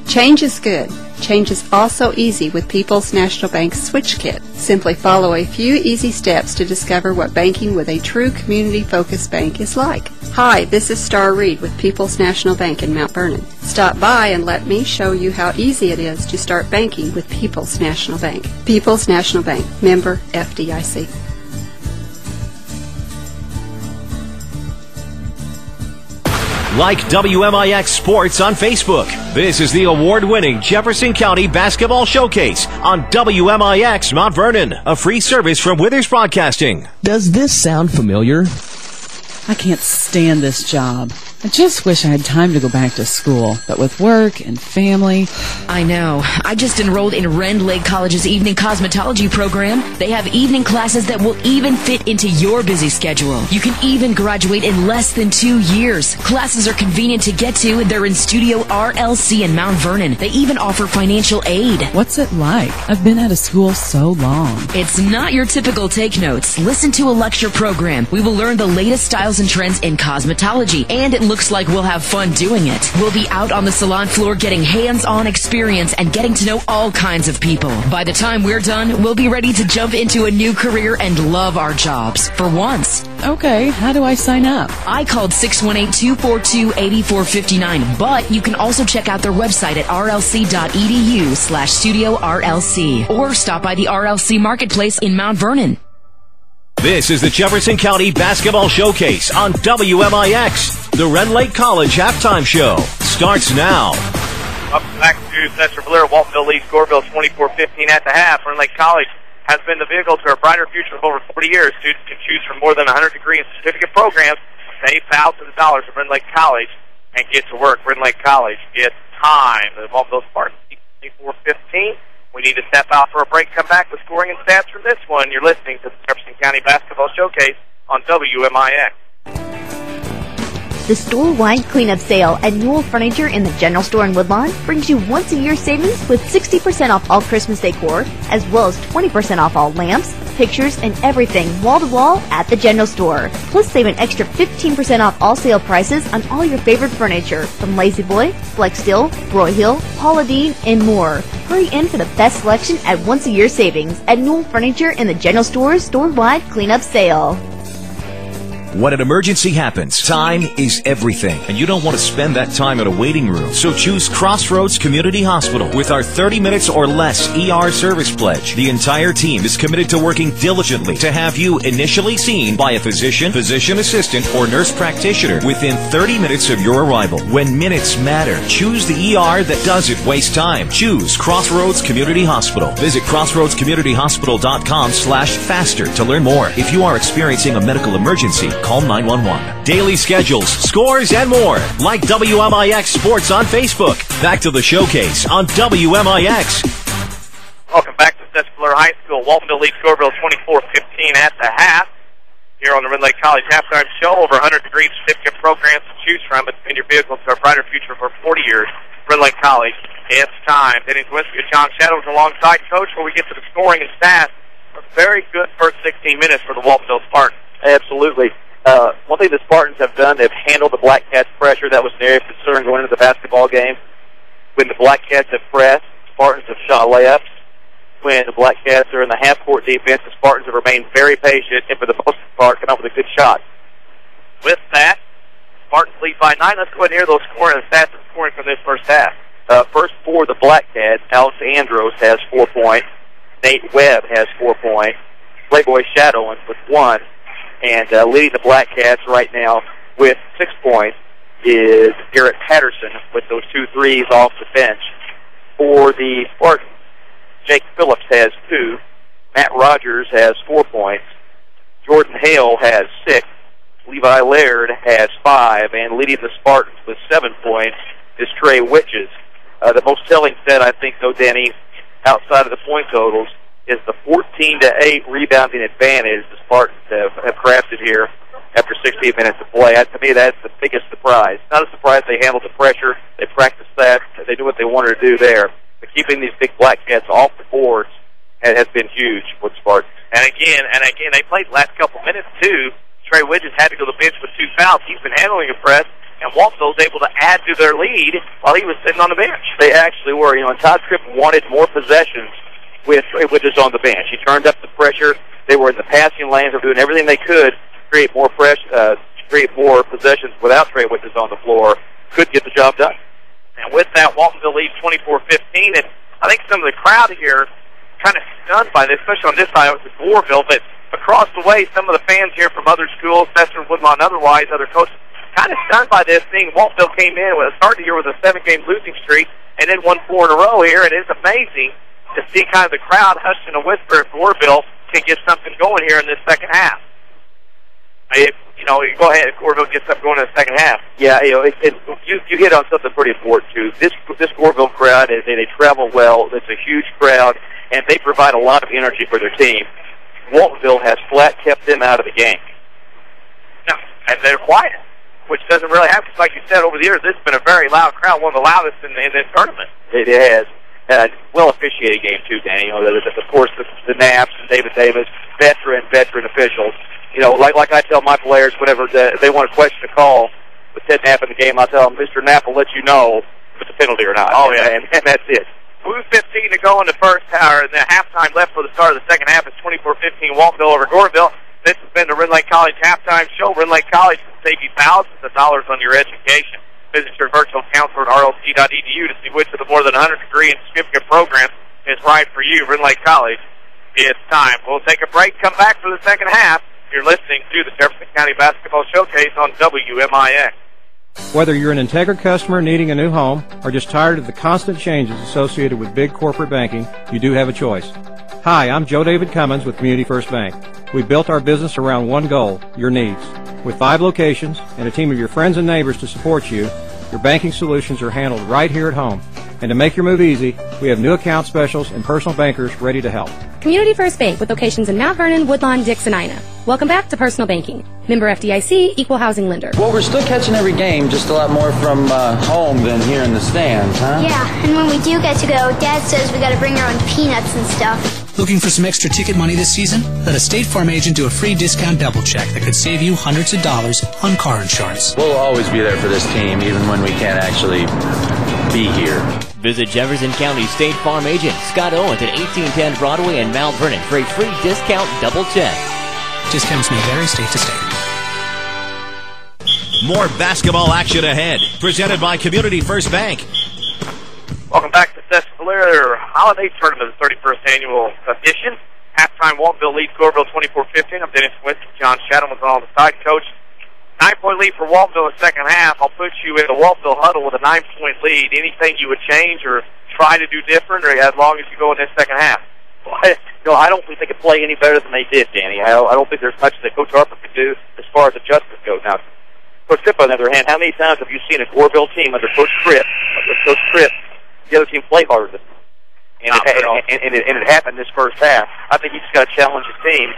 Change is good. Change is also easy with People's National Bank's Switch Kit. Simply follow a few easy steps to discover what banking with a true community-focused bank is like. Hi, this is Star Reed with People's National Bank in Mount Vernon. Stop by and let me show you how easy it is to start banking with People's National Bank. People's National Bank, member FDIC. Like WMIX Sports on Facebook. This is the award-winning Jefferson County Basketball Showcase on WMIX Mount Vernon, a free service from Withers Broadcasting. Does this sound familiar? I can't stand this job. I just wish I had time to go back to school, but with work and family... I know. I just enrolled in Rend Lake College's evening cosmetology program. They have evening classes that will even fit into your busy schedule. You can even graduate in less than 2 years. Classes are convenient to get to, and they're in Studio RLC in Mount Vernon. They even offer financial aid. What's it like? I've been out of school so long. It's not your typical take notes. Listen to a lecture program. We will learn the latest styles and trends in cosmetology, and it looks like we'll have fun doing it. We'll be out on the salon floor getting hands-on experience and getting to know all kinds of people. By the time we're done, we'll be ready to jump into a new career and love our jobs, for once. Okay, how do I sign up? I called 618-242-8459, but you can also check out their website at rlc.edu/studio RLC or stop by the RLC Marketplace in Mount Vernon. This is the Jefferson County Basketball Showcase on WMIX. The Ren Lake College Halftime Show starts now. Up back to Sesser-Valier. Waltonville leads Goreville 24-15 at the half. Ren Lake College has been the vehicle to a brighter future for over 40 years. Students can choose from more than 100 degree and certificate programs, save thousands of dollars at Ren Lake College, and get to work. Ren Lake College, it's time. The Waltonville Spartans 24-15. We need to step out for a break, come back with scoring and stats from this one. You're listening to the Jefferson County Basketball Showcase on WMIX. The store-wide cleanup sale at Newell Furniture in the General Store in Woodlawn brings you once-a-year savings with 60% off all Christmas decor, as well as 20% off all lamps, pictures, and everything wall-to-wall at the General Store. Plus, save an extra 15% off all sale prices on all your favorite furniture from Lazy Boy, Flex Steel, Broyhill, Paula Deen, and more. Hurry in for the best selection at once-a-year savings at Newell Furniture in the General Store's store-wide cleanup sale. When an emergency happens, time is everything, and you don't want to spend that time in a waiting room. So choose Crossroads Community Hospital with our 30 minutes or less ER service pledge. The entire team is committed to working diligently to have you initially seen by a physician, physician assistant, or nurse practitioner within 30 minutes of your arrival. When minutes matter, choose the ER that doesn't waste time. Choose Crossroads Community Hospital. Visit crossroadscommunityhospital.com/faster to learn more. If you are experiencing a medical emergency, call 911. Daily schedules, scores, and more. Like WMIX Sports on Facebook. Back to the showcase on WMIX. Welcome back to Sesser-Valier High School. Waltonville leads Goreville 24-15 at the half. Here on the Ren Lake College Halftime Show, over 100 degree certificate programs to choose from. It's been your vehicle to a brighter future for 40 years. Ren Lake College, it's time. Denny Czerwinski, John Shadowens alongside Coach before we get to the scoring and stats. A very good first 16 minutes for the Waltonville Spartans. Absolutely. One thing the Spartans have done, they've handled the Blackcats' pressure. That was an area of concern going into the basketball game. When the Blackcats have pressed, Spartans have shot layups. When the Blackcats are in the half-court defense, the Spartans have remained very patient and, for the most part, come up with a good shot. With that, Spartans lead by 9. Let's go ahead and hear those scoring and stats and scoring from this first half. First for the Blackcats, Alex Andros has 4 points. Nate Webb has 4 points. Playboy Shadowens with 1. And leading the Blackcats right now with 6 points is Garrett Patterson with those 2 threes off the bench. For the Spartans, Jake Phillips has 2. Matt Rogers has 4 points. Jordan Hale has 6. Levi Laird has 5. And leading the Spartans with 7 points is Trey Witches. The most telling stat, I think, though, Danny, outside of the point totals, is the 14-8 rebounding advantage the Spartans have crafted here after 16 minutes of play. To me, that's the biggest surprise. Not a surprise they handled the pressure. They practiced that. They knew what they wanted to do there. But keeping these big Blackcats off the boards has been huge for the Spartans. And again, they played the last couple minutes, too. Trey Widges had to go to the bench with 2 fouls. He's been handling the press, and Waltonville was able to add to their lead while he was sitting on the bench. They actually were. And Todd Tripp wanted more possessions with Trey Widges on the bench. He turned up the pressure. They were in the passing lanes. They were doing everything they could to create more possessions without Trey Widges on the floor. Could get the job done. And with that, Waltonville leads 24-15. And I think some of the crowd here kind of stunned by this, especially on this side with Goreville. But across the way, some of the fans here from other schools, Sesser, Woodlawn, otherwise, other coaches, kind of stunned by this thing. Waltonville came in with a start the year with a 7-game losing streak and then won 4 in a row here. And it's amazing to see kind of the crowd hushed in a whisper if Goreville can get something going here in this second half. Go ahead, if Goreville gets something going in the second half. Yeah, you hit on something pretty important, too. This Goreville crowd, they travel well. It's a huge crowd, and they provide a lot of energy for their team. Waltonville has flat kept them out of the game. No, and they're quiet, which doesn't really happen. Like you said, over the years, this has been a very loud crowd, one of the loudest in this tournament. It has. Well-officiated game, too, Danny. Of course, the Naps and David Davis, veteran officials. Like I tell my players whenever they want a question to call, with Ted Knapp in the game, I'll tell him, Mr. Knapp will let you know if it's a penalty or not. Oh, yeah. And that's it. 2:15 to go in the first hour, and the halftime left for the start of the second half is 24-15 Waltonville over Goreville. This has been the Rend Lake College halftime show. Rend Lake College can save you thousands of dollars on your education. Visit your virtual counselor at rlc.edu to see which of the more than 100 degree and certificate programs is right for you. Rend Lake College, it's time. We'll take a break, come back for the second half. You're listening to the Jefferson County Basketball Showcase on WMIX. Whether you're an Integra customer needing a new home or just tired of the constant changes associated with big corporate banking, you do have a choice. Hi, I'm Joe David Cummins with Community First Bank. We built our business around one goal, your needs. With 5 locations and a team of your friends and neighbors to support you, your banking solutions are handled right here at home. And to make your move easy, we have new account specials and personal bankers ready to help. Community First Bank with locations in Mount Vernon, Woodlawn, Dix, and Ina. Welcome back to Personal Banking. Member FDIC, Equal Housing Lender. Well, we're still catching every game, just a lot more from home than here in the stands, huh? Yeah, and when we do get to go, Dad says we gotta bring our own peanuts and stuff. Looking for some extra ticket money this season? Let a State Farm agent do a free discount double check that could save you hundreds of dollars on car insurance. We'll always be there for this team, even when we can't actually be here. Visit Jefferson County State Farm agent Scott Owens at 1810 Broadway in Mount Vernon for a free discount double check. Discounts may vary state to state. More basketball action ahead. Presented by Community First Bank. Welcome back to Sesser-Valier Holiday Tournament, the 31st annual edition. Halftime, Waltonville leads Goreville 24-15. I'm Dennis Winston. John Shadowens on the side coach. 9-point lead for Waltonville in the second half. I'll put you in the Waltonville huddle with a 9-point lead. Anything you would change or try to do different, or as long as you go in this second half? No, I don't think they could play any better than they did, Danny. I don't think there's much that Coach Harper could do as far as adjustments go. Now, Coach Tripp, on the other hand, how many times have you seen a Goreville team under Coach Tripp, the other team play harder than them? And it happened this first half. I think he's got to challenge his team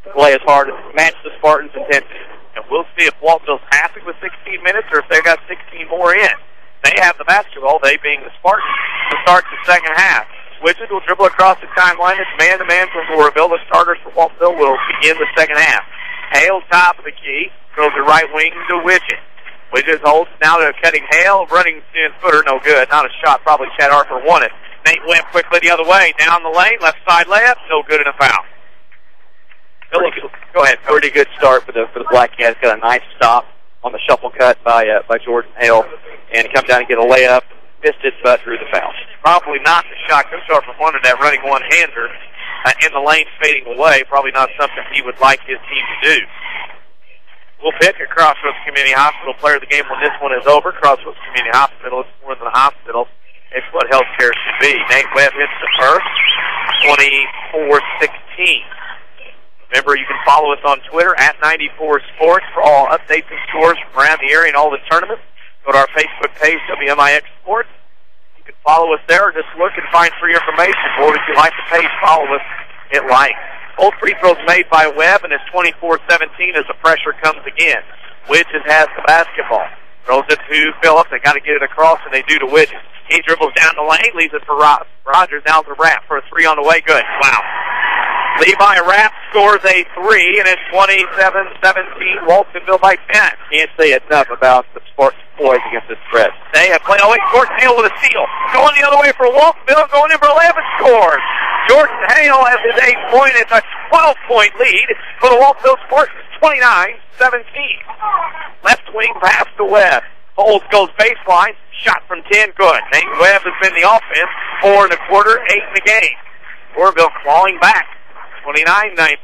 to play as hard, match the Spartans' intensity. And we'll see if Waltonville's happy with 16 minutes or if they've got 16 more in. They have the basketball, they being the Spartans, to start the second half. Widget will dribble across the timeline. It's man-to-man from Goreville. The starters for Waltonville will begin the second half. Hale, top of the key, throws the right wing to Widget. Widget holds now to cutting Hale, running 10-footer, no good. Not a shot, probably Chad Harper won it. Nate went quickly the other way, down the lane, left side layup, no good, and a foul. Go ahead. Pretty good start for the Blackcats. Got a nice stop on the shuffle cut by Jordan Hale, and he comes down and get a layup. Missed it, but drew the foul. Probably not the shot. Coach Harper wanted that running one-hander in the lane fading away. Probably not something he would like his team to do. We'll pick a Crossroads Community Hospital player of the game when this one is over. Crossroads Community Hospital is more than a hospital. It's what healthcare should be. Nate Webb hits the first, 24-16. Remember, you can follow us on Twitter at 94Sports for all updates and scores from around the area and all the tournaments. Go to our Facebook page, WMIX Sports. You can follow us there or just look and find free information. Or if you like the page, follow us, hit like. Both free throws made by Webb, and it's 24-17 as the pressure comes again. Widget has the basketball. Throws it to Phillips. They got to get it across, and they do to Widget. He dribbles down the lane, leaves it for Rogers. Now to Rapp for a three on the way. Good. Wow. Levi Rapp scores a three, and it's 27-17. Waltonville by 10. Can't say enough about the Spartans' poise against this spread. They have played. Oh, wait, Jordan Hale with a steal. Going the other way for Waltonville, going in for 11 scores. Jordan Hale has his 8-point. It's a 12-point lead for the Waltonville Spartans, 29-17. Left wing pass to Webb. Holds goes baseline. Shot from 10, good. Nate Webb has been the offense. 4 1/4, 8 in the game. Goreville clawing back. 29-19.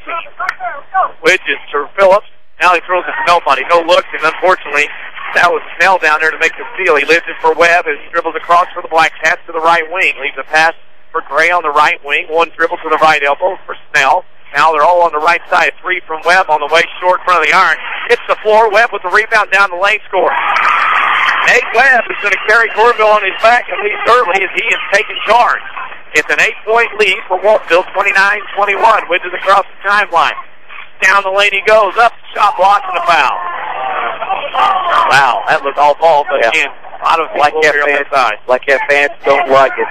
Widget to Phillips. Now he throws it to nobody. No looks, and unfortunately, that was Snell down there to make the steal. He leaves it for Webb as he dribbles across for the Blackcats to the right wing. Leaves a pass for Gray on the right wing. One dribble to the right elbow for Snell. Now they're all on the right side. Three from Webb on the way short front of the iron. Hits the floor. Webb with the rebound down the lane, scores. Nate Webb is going to carry Goreville on his back at least early as he is taking charge. It's an 8-point lead for Waltonville, 29-21. Widget across the timeline. Down the lane he goes. Up, shot blocked, and a foul. Wow, that looked all ball, but again, a lot of Blackcat fans don't like it.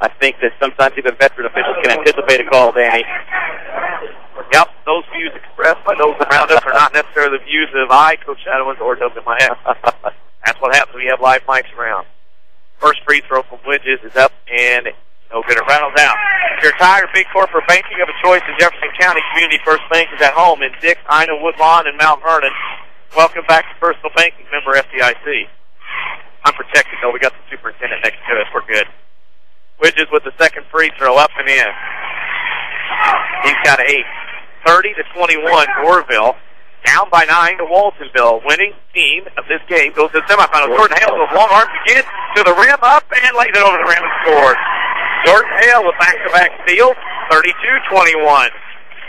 I think that sometimes even veteran officials can anticipate a call, Danny. Yep. those views expressed by those around us are not necessarily the views of I, Coach Shadowens, or WMIX. That's what happens when you have live mics around. First free throw from Bridges is up and no good. It rattles out. If you're tired of big corporate banking of a choice in Jefferson County, Community First Bank is at home in Dix, Ina, Woodlawn, and Mount Vernon. Welcome back to Personal Banking, member FDIC. I'm protected, though. We got the superintendent next to us. We're good. Widges with the second free throw up and in. He's got 8. 30-21, Goreville. Down by 9 to Waltonville. Winning team of this game goes to the semifinal. Jordan Hale goes long arms again to the rim, up and lays it over the rim and scores. Jordan Hale with back-to-back steals. 32-21.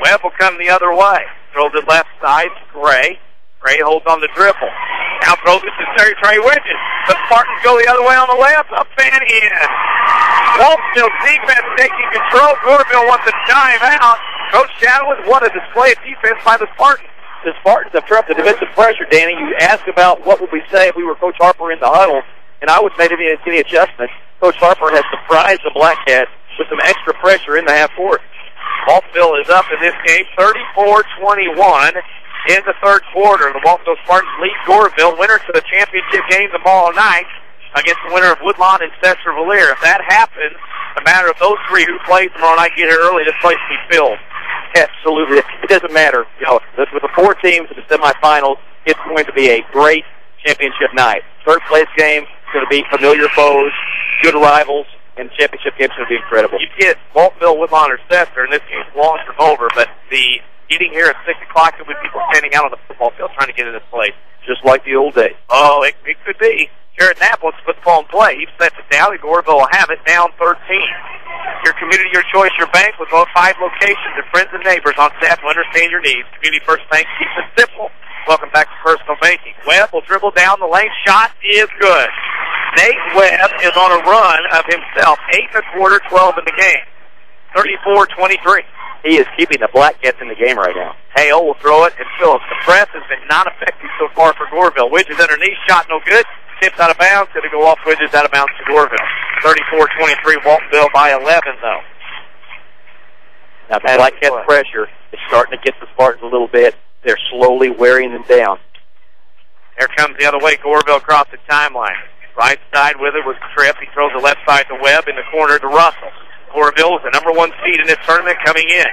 Webb will come the other way. Throws it left side to Gray. Gray holds on the dribble. Now throws it to Trey Widges. The Spartans go the other way on the layup, up and in. Waltonville defense taking control. Goreville wants a timeout. Coach Shadowens won a display of defense by the Spartans. The Spartans have trapped the defensive pressure, Danny. You asked about what would we say if we were Coach Harper in the huddle, and I would say to any adjustments, Coach Harper has surprised the Blackcats with some extra pressure in the half court. Waltonville is up in this game, 34-21 in the third quarter. The Waltonville Spartans lead Goreville, winner to the championship game tomorrow night against the winner of Woodlawn and Sesser-Valier. If that happens, a matter of those three who play tomorrow night get here early, this place will be filled. Absolutely. It doesn't matter. You know, with the 4 teams in the semifinals, it's going to be a great championship night. Third place game is going to be familiar foes, good rivals, and the championship game is going to be incredible. You get Waltonville, Woodlawn, or Sesser, and this game's long from over, but the getting here at 6 o'clock, there'll be people standing out on the football field trying to get in this place. Just like the old days. Oh, it could be. Here at Annapolis, football and play. He sets it down, and Goreville will have it down 13. Your community, your choice, your bank with all 5 locations and friends and neighbors on staff who understand your needs. Community First Bank keeps it simple. Welcome back to Personal Banking. Webb will dribble down the lane. Shot is good. Nate Webb is on a run of himself. 8 1/4, 12 in the game. 34-23. He is keeping the Blackcats in the game right now. Hale will throw it, and Phillips. The press has been non-effective so far for Goreville. Widges underneath, shot no good. Tips out of bounds. Going to go off Widges out of bounds to Goreville. 34-23, Waltonville by 11, though. Now, the Blackcats pressure is starting to get the Spartans a little bit. They're slowly wearing them down. Here comes the other way, Goreville across the timeline. Right side with it was Tripp. He throws the left side to Webb, in the corner to Russell. Goreville is the number 1 seed in this tournament coming in.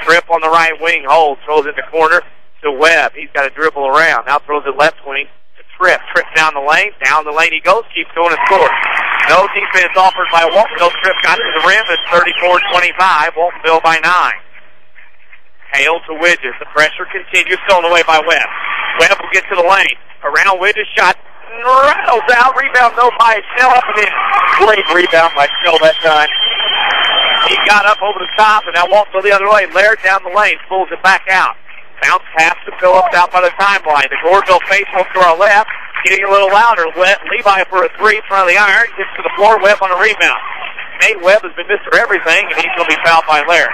Tripp on the right wing, holds, throws it in the corner to Webb. He's got to dribble around. Now throws it left wing to Tripp. Tripp down the lane he goes, keeps going and scores. No defense offered by Waltonville. Tripp got to the rim. It's 34-25. Waltonville by 9. Hale to Widges. The pressure continues, stolen away by Webb. Webb will get to the lane. Around Widges, shot rattles out. Rebound no by Shell up and in. Great rebound by Shell that time. He got up over the top and now walks the other way. Laird down the lane, pulls it back out. Bounce pass to Phillips out by the timeline. The Goreville faithful to our left, getting a little louder. Levi for a 3 in front of the iron. Gets to the floor. Webb on a rebound. Nate Webb has been Mr. Everything, and he's going to be fouled by Laird.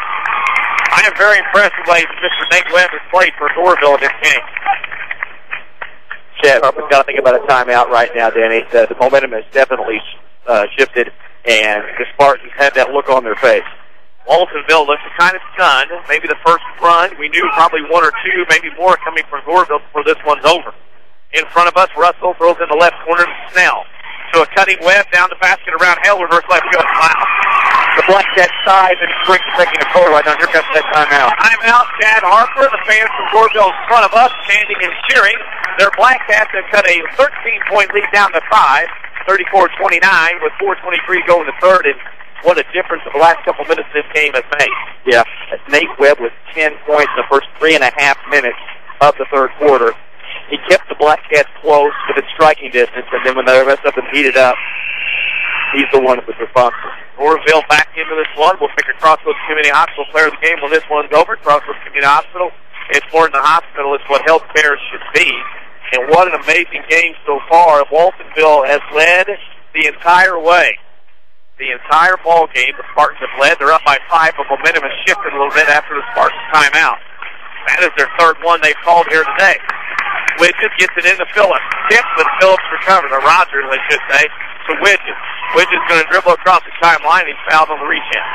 I am very impressed with the way Mr. Nate Webb has played for Goreville in this game. Chad Harper's got to think about a timeout right now, Danny. The momentum has definitely shifted, and the Spartans had that look on their face. Waltonville looks kind of stunned. Maybe the first run. We knew probably 1 or 2, maybe more coming from Goreville before this one's over. In front of us, Russell throws in the left corner to Snell. To a cutting Webb down the basket around Hale, reverse left go. Wow. The Blackcats size and strength is taking a toll right now. Here comes that timeout. Timeout, Chad Harper. The fans from Goreville in front of us standing and cheering. Their Blackcats have cut a 13-point lead down to 5, 34-29, with 4:23 going to third. And what a difference the last couple minutes this game has made. Yeah, Nate Webb with 10 points in the first 3.5 minutes of the third quarter. He kept the Blackcats close within striking distance, and then when the rest of them heated up, he's the one that was responsible. Goreville back into this one. We'll pick a Crossroads Community Hospital player of the game when this one's over. Crossroads Community Hospital. It's more than a hospital. It's what health care should be. And what an amazing game so far. Waltonville has led the entire way. The entire ball game, the Spartans have led. They're up by 5, but momentum has shifted a little bit after the Spartans timeout. That is their third one they've called here today. Widges gets it into Phillips. Tips, but Phillips recovers. Or Rogers, I should say, to Widges. Widges going to dribble across the timeline. He's fouled on the reach-in.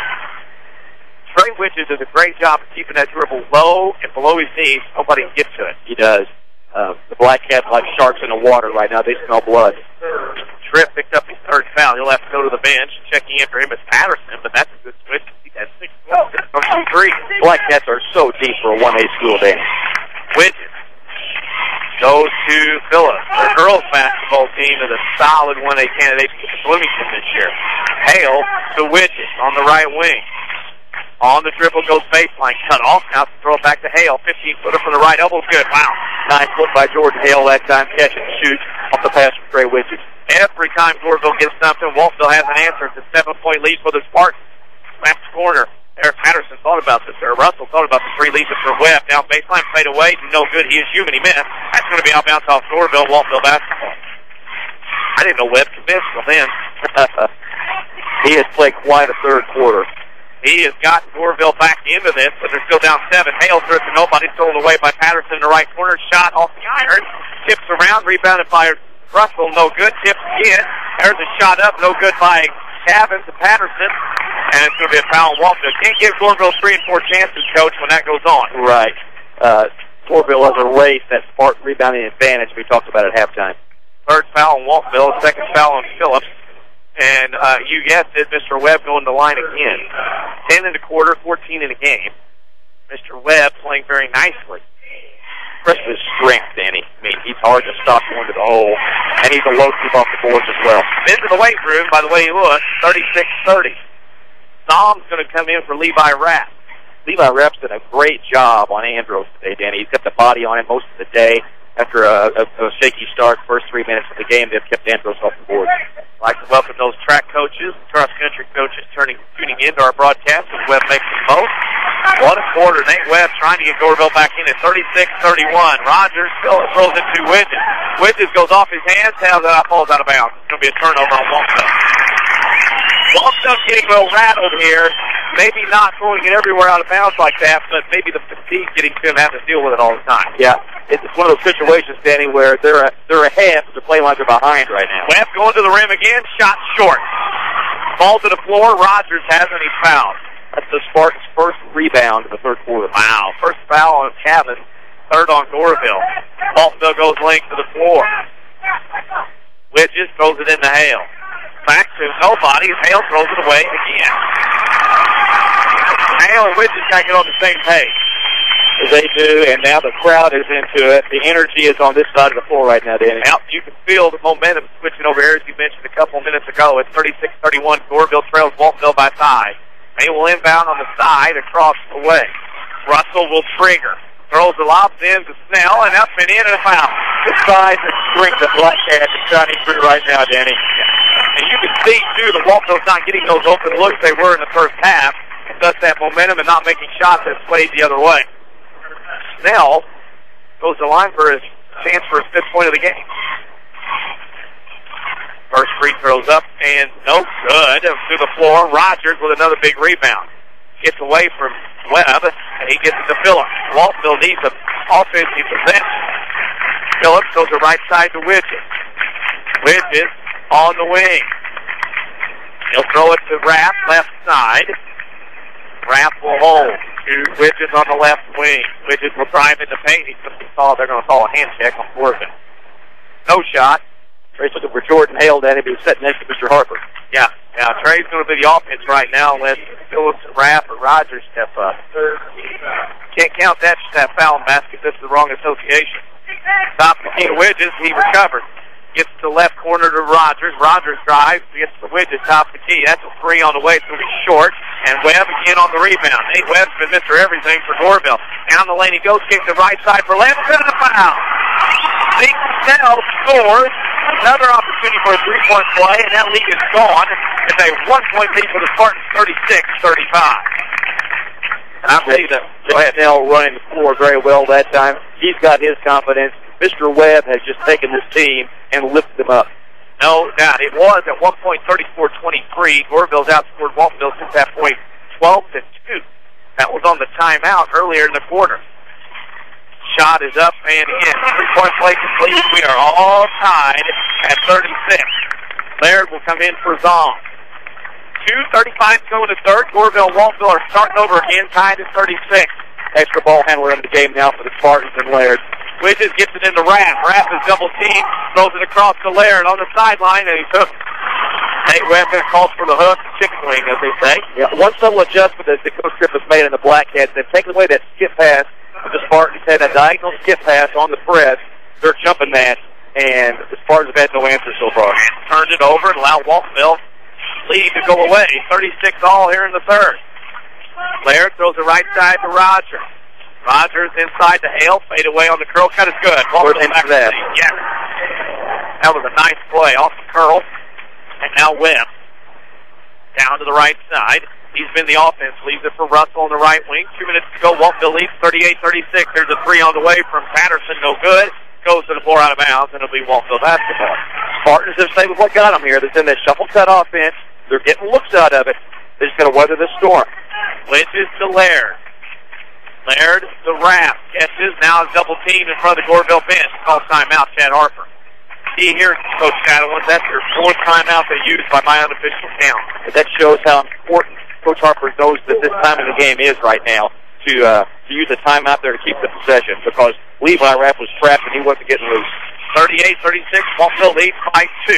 Trey Widges does a great job of keeping that dribble low and below his knees. Nobody can get to it. He does. The Blackcats like sharks in the water right now. They smell blood. Tripp picked up his third foul. He'll have to go to the bench. Checking in for him is Patterson, but that's a good switch. He has 6 from 3. Blackcats are so deep for a 1A school, Danny. Widges goes to Phillips. The girls' basketball team is a solid 1A candidate for Bloomington this year. Hale to Widges on the right wing. On the dribble goes baseline, cut off. Now throw it back to Hale. 15-footer from the right elbow. Good. Wow. Nice look by Jordan Hale that time. Catch and shoot off the pass from Trey Widges. Every time Goreville gets something, Waltonville has an answer. It's a 7-point lead for the Spartans. Left corner. Eric Patterson thought about this there. Russell thought about the 3 leads for Webb. Now baseline fade away. No good. He is human. He missed. That's going to be out bounce off Goreville. Waltonville basketball. I didn't know Webb could miss till then. He has played quite a third quarter. He has got Goreville back into this, but they're still down 7. Hale throws to nobody, stolen away by Patterson in the right corner. Shot off the iron. Tips around, rebounded by Russell. No good. Tips again. There's a shot up. No good by Cavins to Patterson. And it's going to be a foul on Waltonville. Can't give Goreville 3 and 4 chances, Coach, when that goes on. Right. Goreville has erased that Spartan rebounding advantage we talked about at halftime. Third foul on Waltonville. Second foul on Phillips. And you guessed it, Mr. Webb going to the line again. 10 in the quarter, 14 in the game. Mr. Webb playing very nicely. Impressive his strength, Danny. I mean, he's hard to stop going to the hole. And he's a low keep off the boards as well. Into the weight room, by the way he looks, 36-30. Som's going to come in for Levi Rapp. Levi Rapp's done a great job on Andros today, Danny. He's kept the body on him most of the day. After a shaky start, first 3 minutes of the game, they've kept Andros off the board. I'd like to welcome those track coaches, cross-country coaches tuning into our broadcast as Webb makes the most. What a quarter. Nate Webb trying to get Goreville back in at 36-31. Rogers throws it to Widges. Widges goes off his hands, falls out of bounds. It's going to be a turnover on Waltonville. Waltonville getting a little rattled here. Maybe not throwing it everywhere out of bounds like that, but maybe the fatigue getting to him, having to deal with it all the time. Yeah, it's one of those situations, Danny, where they're ahead, but the play lines are behind right now. Webb going to the rim again, shot short. Ball to the floor, Rogers has it, he's fouled. That's the Spartans' first rebound in the third quarter. Wow, first foul on Cavins, third on Goreville. Waltonville goes length to the floor. Widges throws it into Hale. Back to nobody. Hale throws it away again. Hale and Widges got to get on the same page. They do, and now the crowd is into it. The energy is on this side of the floor right now, Danny. Now, you can feel the momentum switching over here, as you mentioned a couple minutes ago. It's 36-31. Goreville trails Waltonville by 5. They will inbound on the side across the way. Russell will trigger. Throws the lob in to Snell, and up and in and a foul. The size and strength of Blackcats is shining through right now, Danny. And you can see, too, the Waltonville's not getting those open looks they were in the first half. And thus that momentum and not making shots has played the other way. Snell goes to the line for his chance for his 5th point of the game. First free throws up, and no good. To the floor, Rogers with another big rebound. Gets away from Webb, and he gets it to Phillips. Waltonville needs an offensive possession. Phillips goes to right side to Widges. Widges on the wing. He'll throw it to Rapp, left side. Rapp will hold. To Widges on the left wing. Widges will drive in the paint. They're going to call a hand check on Goreville. No shot. Trey's looking for Jordan Hale, Danny, but he's sitting next to Mr. Harper. Yeah, Trey's going to be the offense right now unless Phillips, Rapp, or Rogers step up. Can't count that foul basket. This is the wrong association. Top of the key to Widges. He recovers. Gets to the left corner to Rogers. Rogers drives. Gets to Widges, top of the key. That's a 3 on the way. It's going to be short. And Webb again on the rebound. Nate Webb's been Mr. Everything for Goreville. Down the lane he goes. Kicks to right side for Lampson and a foul. Zeke Snell scores. Another opportunity for a 3-point play, and that lead is gone. It's a 1-point lead for the Spartans, 36-35. And I'm ready to Snell running the floor very well that time. He's got his confidence. Mr. Webb has just taken this team and lifted them up. No doubt. It was at 1 point 34-23. Goreville's outscored Waltonville since that point 12-2. That was on the timeout earlier in the quarter. Shot is up and in. 3-point play complete. We are all tied at 36. Laird will come in for Zong. 2:35 to go in the third. Goreville and Waltonville are starting over again, tied at 36. Extra ball handler in the game now for the Spartans and Laird. Widges gets it into Rapp. Rapp is double teamed, throws it across to Laird on the sideline, and he took. Nate Webb calls for the hook, chicken wing, as they say. Yeah, one subtle adjustment that the coach Tripp has made in the Blackcats, they've taken away that skip pass. The Spartans had that diagonal skip pass on the press. They're jumping that, and the Spartans have had no answer so far. And turned it over and allowed Waltonville lead to go away. 36 all here in the third. Laird throws it right side to Rogers. Rogers inside to Hale. Fade away on the curl cut is good. Waltonville back to the lead. Yeah. That was a nice play off the curl. And now Webb down to the right side. He's been the offense. Leaves it for Russell on the right wing. 2 minutes to go. Waltonville leads 38-36. There's a three on the way from Patterson. No good. Goes to the floor out of bounds, and it'll be Waltonville basketball. Spartans have stayed with what got them here. They're in that shuffle cut offense. They're getting looks out of it. They're just going to weather this storm. Widges to Laird. Laird to Rapp. Catches. Now is double teamed in front of the Goreville bench. Call timeout, Chad Harper. See here, Coach Shadowens, that's their fourth timeout they used by my unofficial count. That shows how important Coach Harper knows that this time of the game is right now to use a timeout there to keep the possession, because Levi Rapp was trapped and he wasn't getting loose. 38-36, Waltonville leads by 2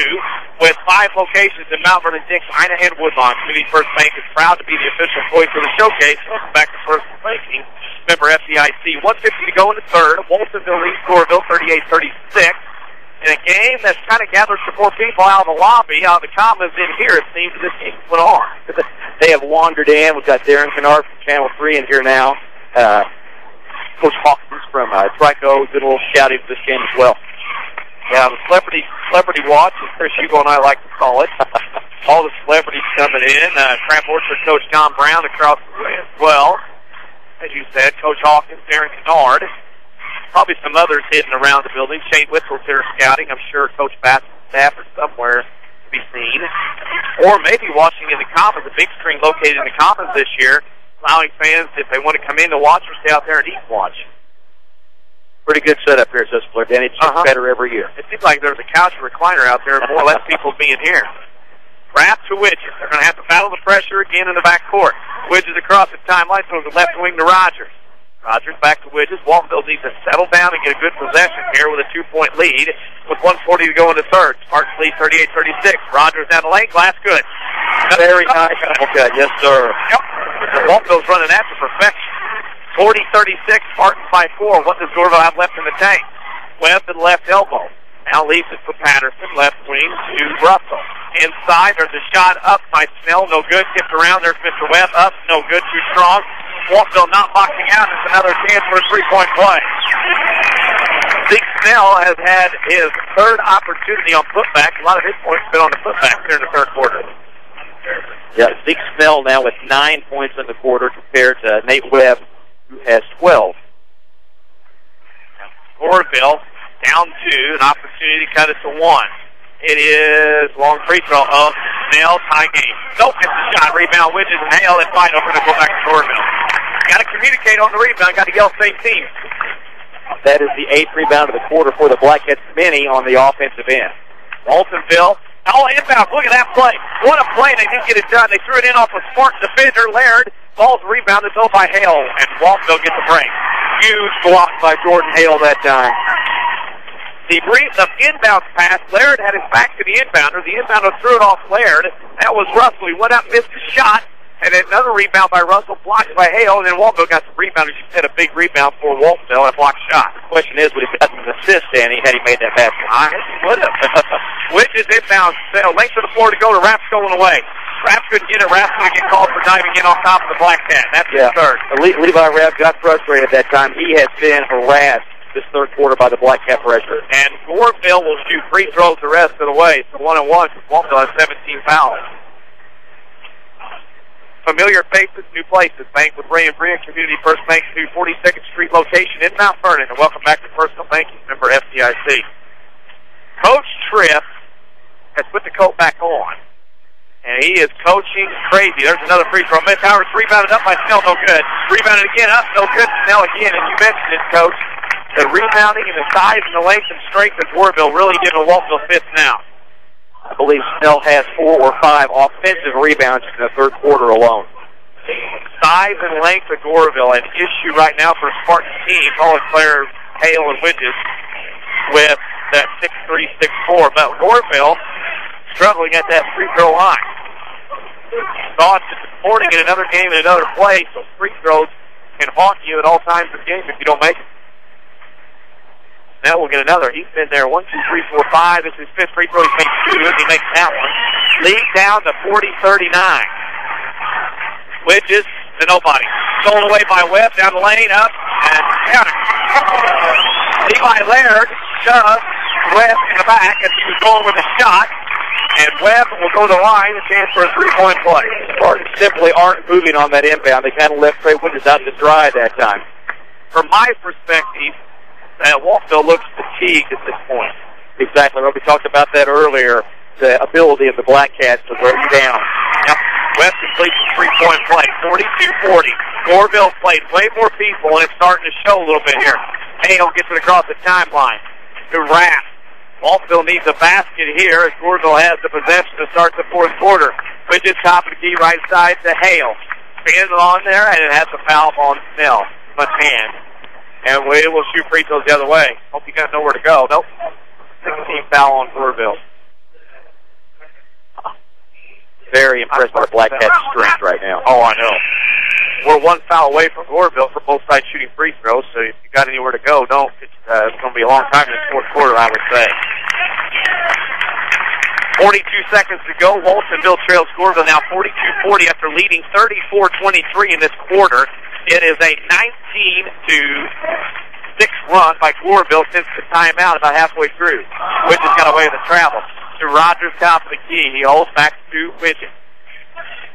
with 5 locations in Mount Vernon, Dix, Ina, and Woodlawn. Community First Bank is proud to be the official voice for the showcase. Welcome back to Personal Banking. Member FDIC. 1:50 to go in the third. Waltonville leads Goreville 38-36. In a game that's kind of gathered some more people out of the lobby, out of the commons in here, it seems this game went on. They have wandered in. We've got Darren Kennard from Channel 3 in here now. Coach Hawkins from Trico did a little shouting for this game as well. Yeah, the celebrity watch, as Chris Hugo and I like to call it. All the celebrities coming in. Cramp Orchard Coach John Brown across the way as well. As you said, Coach Hawkins, Darren Kennard. Probably some others hidden around the building. Shane Whistle's here scouting. I'm sure Coach Bass's staff is somewhere to be seen. Or maybe watching in the Commons, a big screen located in the Commons this year, allowing fans, if they want to come in to watch, or stay out there and eat and watch. Pretty good setup here at Sesser-Valier, Danny. It's just better every year. It seems like there's a couch and recliner out there, more or less people being here. Rapp to Widges. They're going to have to battle the pressure again in the back court. Widges across the timeline, throws the left wing to Rogers. Rogers back to Widges. Waltonville needs to settle down and get a good possession here with a 2-point lead with 1:40 to go in the third. Spartans lead 38-36. Rogers down the lane. Glass good. Very nice. Okay, yes, sir. Yep. Waltonville's running that to perfection. 40-36. Spartans by 4. What does Goreville have left in the tank? Webb to the left elbow. Now leaves it for Patterson. Left wing to Russell. Inside, there's a shot up by Snell. No good. Tipped around. There's Mr. Webb. Up. No good. Too strong. Waltonville not boxing out. It's another chance for a 3-point play. Zeke Snell has had his third opportunity on putback. A lot of his points have been on the putback here in the third quarter. Yeah, Zeke Snell now with 9 points in the quarter compared to Nate Webb, who has 12. Goreville down 2, an opportunity to cut it to 1. It is long free throw of Snell, tie game. Nope, it's a shot. Rebound, Widges and Hale, and fight over to go back to Goreville. Got to communicate on the rebound. Got to yell same team. That is the 8th rebound of the quarter for the Blackcats. Many on the offensive end. Waltonville. Oh, inbound. Look at that play. What a play. They didn't get it done. They threw it in off a Spartan defender, Laird. Ball's rebounded though by Hale, and Waltonville gets the break. Huge block by Jordan Hale that time. The inbound pass, Laird had his back to the inbounder. The inbounder threw it off Laird. That was Russell. He went up, missed the shot, and another rebound by Russell, blocked by Hale, and then Waltonville got some rebound. As you said, a big rebound for Waltonville and a blocked shot. The question is, would he have gotten an assist, Danny, had he made that pass? I guess he would have. Widges inbound, length of the floor to go to Rapp's going away. Rapp couldn't get it. Rapp's going to get called for diving in on top of the Blackcat. That's his third. Levi Rapp got frustrated that time. He has been harassed this third quarter by the Blackcat pressure. And Goreville will shoot free throws the rest of the way. So 1-1. Waltonville has 17 fouls. Familiar faces, new places. Bank with Ray and Bria, Community First Bank, 42nd Street location in Mount Vernon. And welcome back to Personal Banking, member FDIC. Coach Tripp has put the coat back on. And he is coaching crazy. There's another free throw. Miss Howard's rebounded up by Snell, no good. Rebounded again, up, no good. Snell again. And you mentioned it, Coach. The rebounding and the size and the length and strength of Goreville really giving Waltonville fits now. I believe Snell has 4 or 5 offensive rebounds in the third quarter alone. Size and length of Goreville, an issue right now for Spartan teams. All players Hale and Widges with that 6'3", 6'4", but Goreville struggling at that free throw line. Saw it disappointing in another game in another place, so free throws can haunt you at all times of the game if you don't make it. Now we'll get another. He's been there 1, 2, 3, 4, 5. This is his 5th free throw. He's made 2. He makes that one. Lead down to 40-39. Widges to nobody. Stolen away by Webb down the lane, up, and counter. Levi Laird shoves Webb in the back as he was going with a shot, and Webb will go to the line, a chance for a three-point play. Spartans simply aren't moving on that inbound. They kind of left Trey Widges out to dry that time. From my perspective, Waltonville looks fatigued at this point. Exactly. We talked about that earlier, the ability of the Blackcats to break down. Yep. Webb completes the three-point play, 42-40. Goreville played way more people, and it's starting to show a little bit here. Hale gets it across the timeline to Rapp. Waltonville needs a basket here as Goreville has the possession to start the fourth quarter. Widges top of the key right side to Hale. Spins on there, and it has a foul on Snell. Left hand. And we will shoot free throws the other way. Hope you got nowhere to go. Nope. 16 foul on Goreville. Very impressed by the Blackcats' strength right now. Oh, I know. We're one foul away from Goreville for both sides shooting free throws, so if you got anywhere to go, don't. It's going to be a long time in this fourth quarter, I would say. 42 seconds to go. Waltonville trails Goreville now 42-40 after leading 34-23 in this quarter. It is a 19-6 run by Goreville since the timeout about halfway through. Widges got away with the travel. To Rogers, top of the key. He holds back to Widges.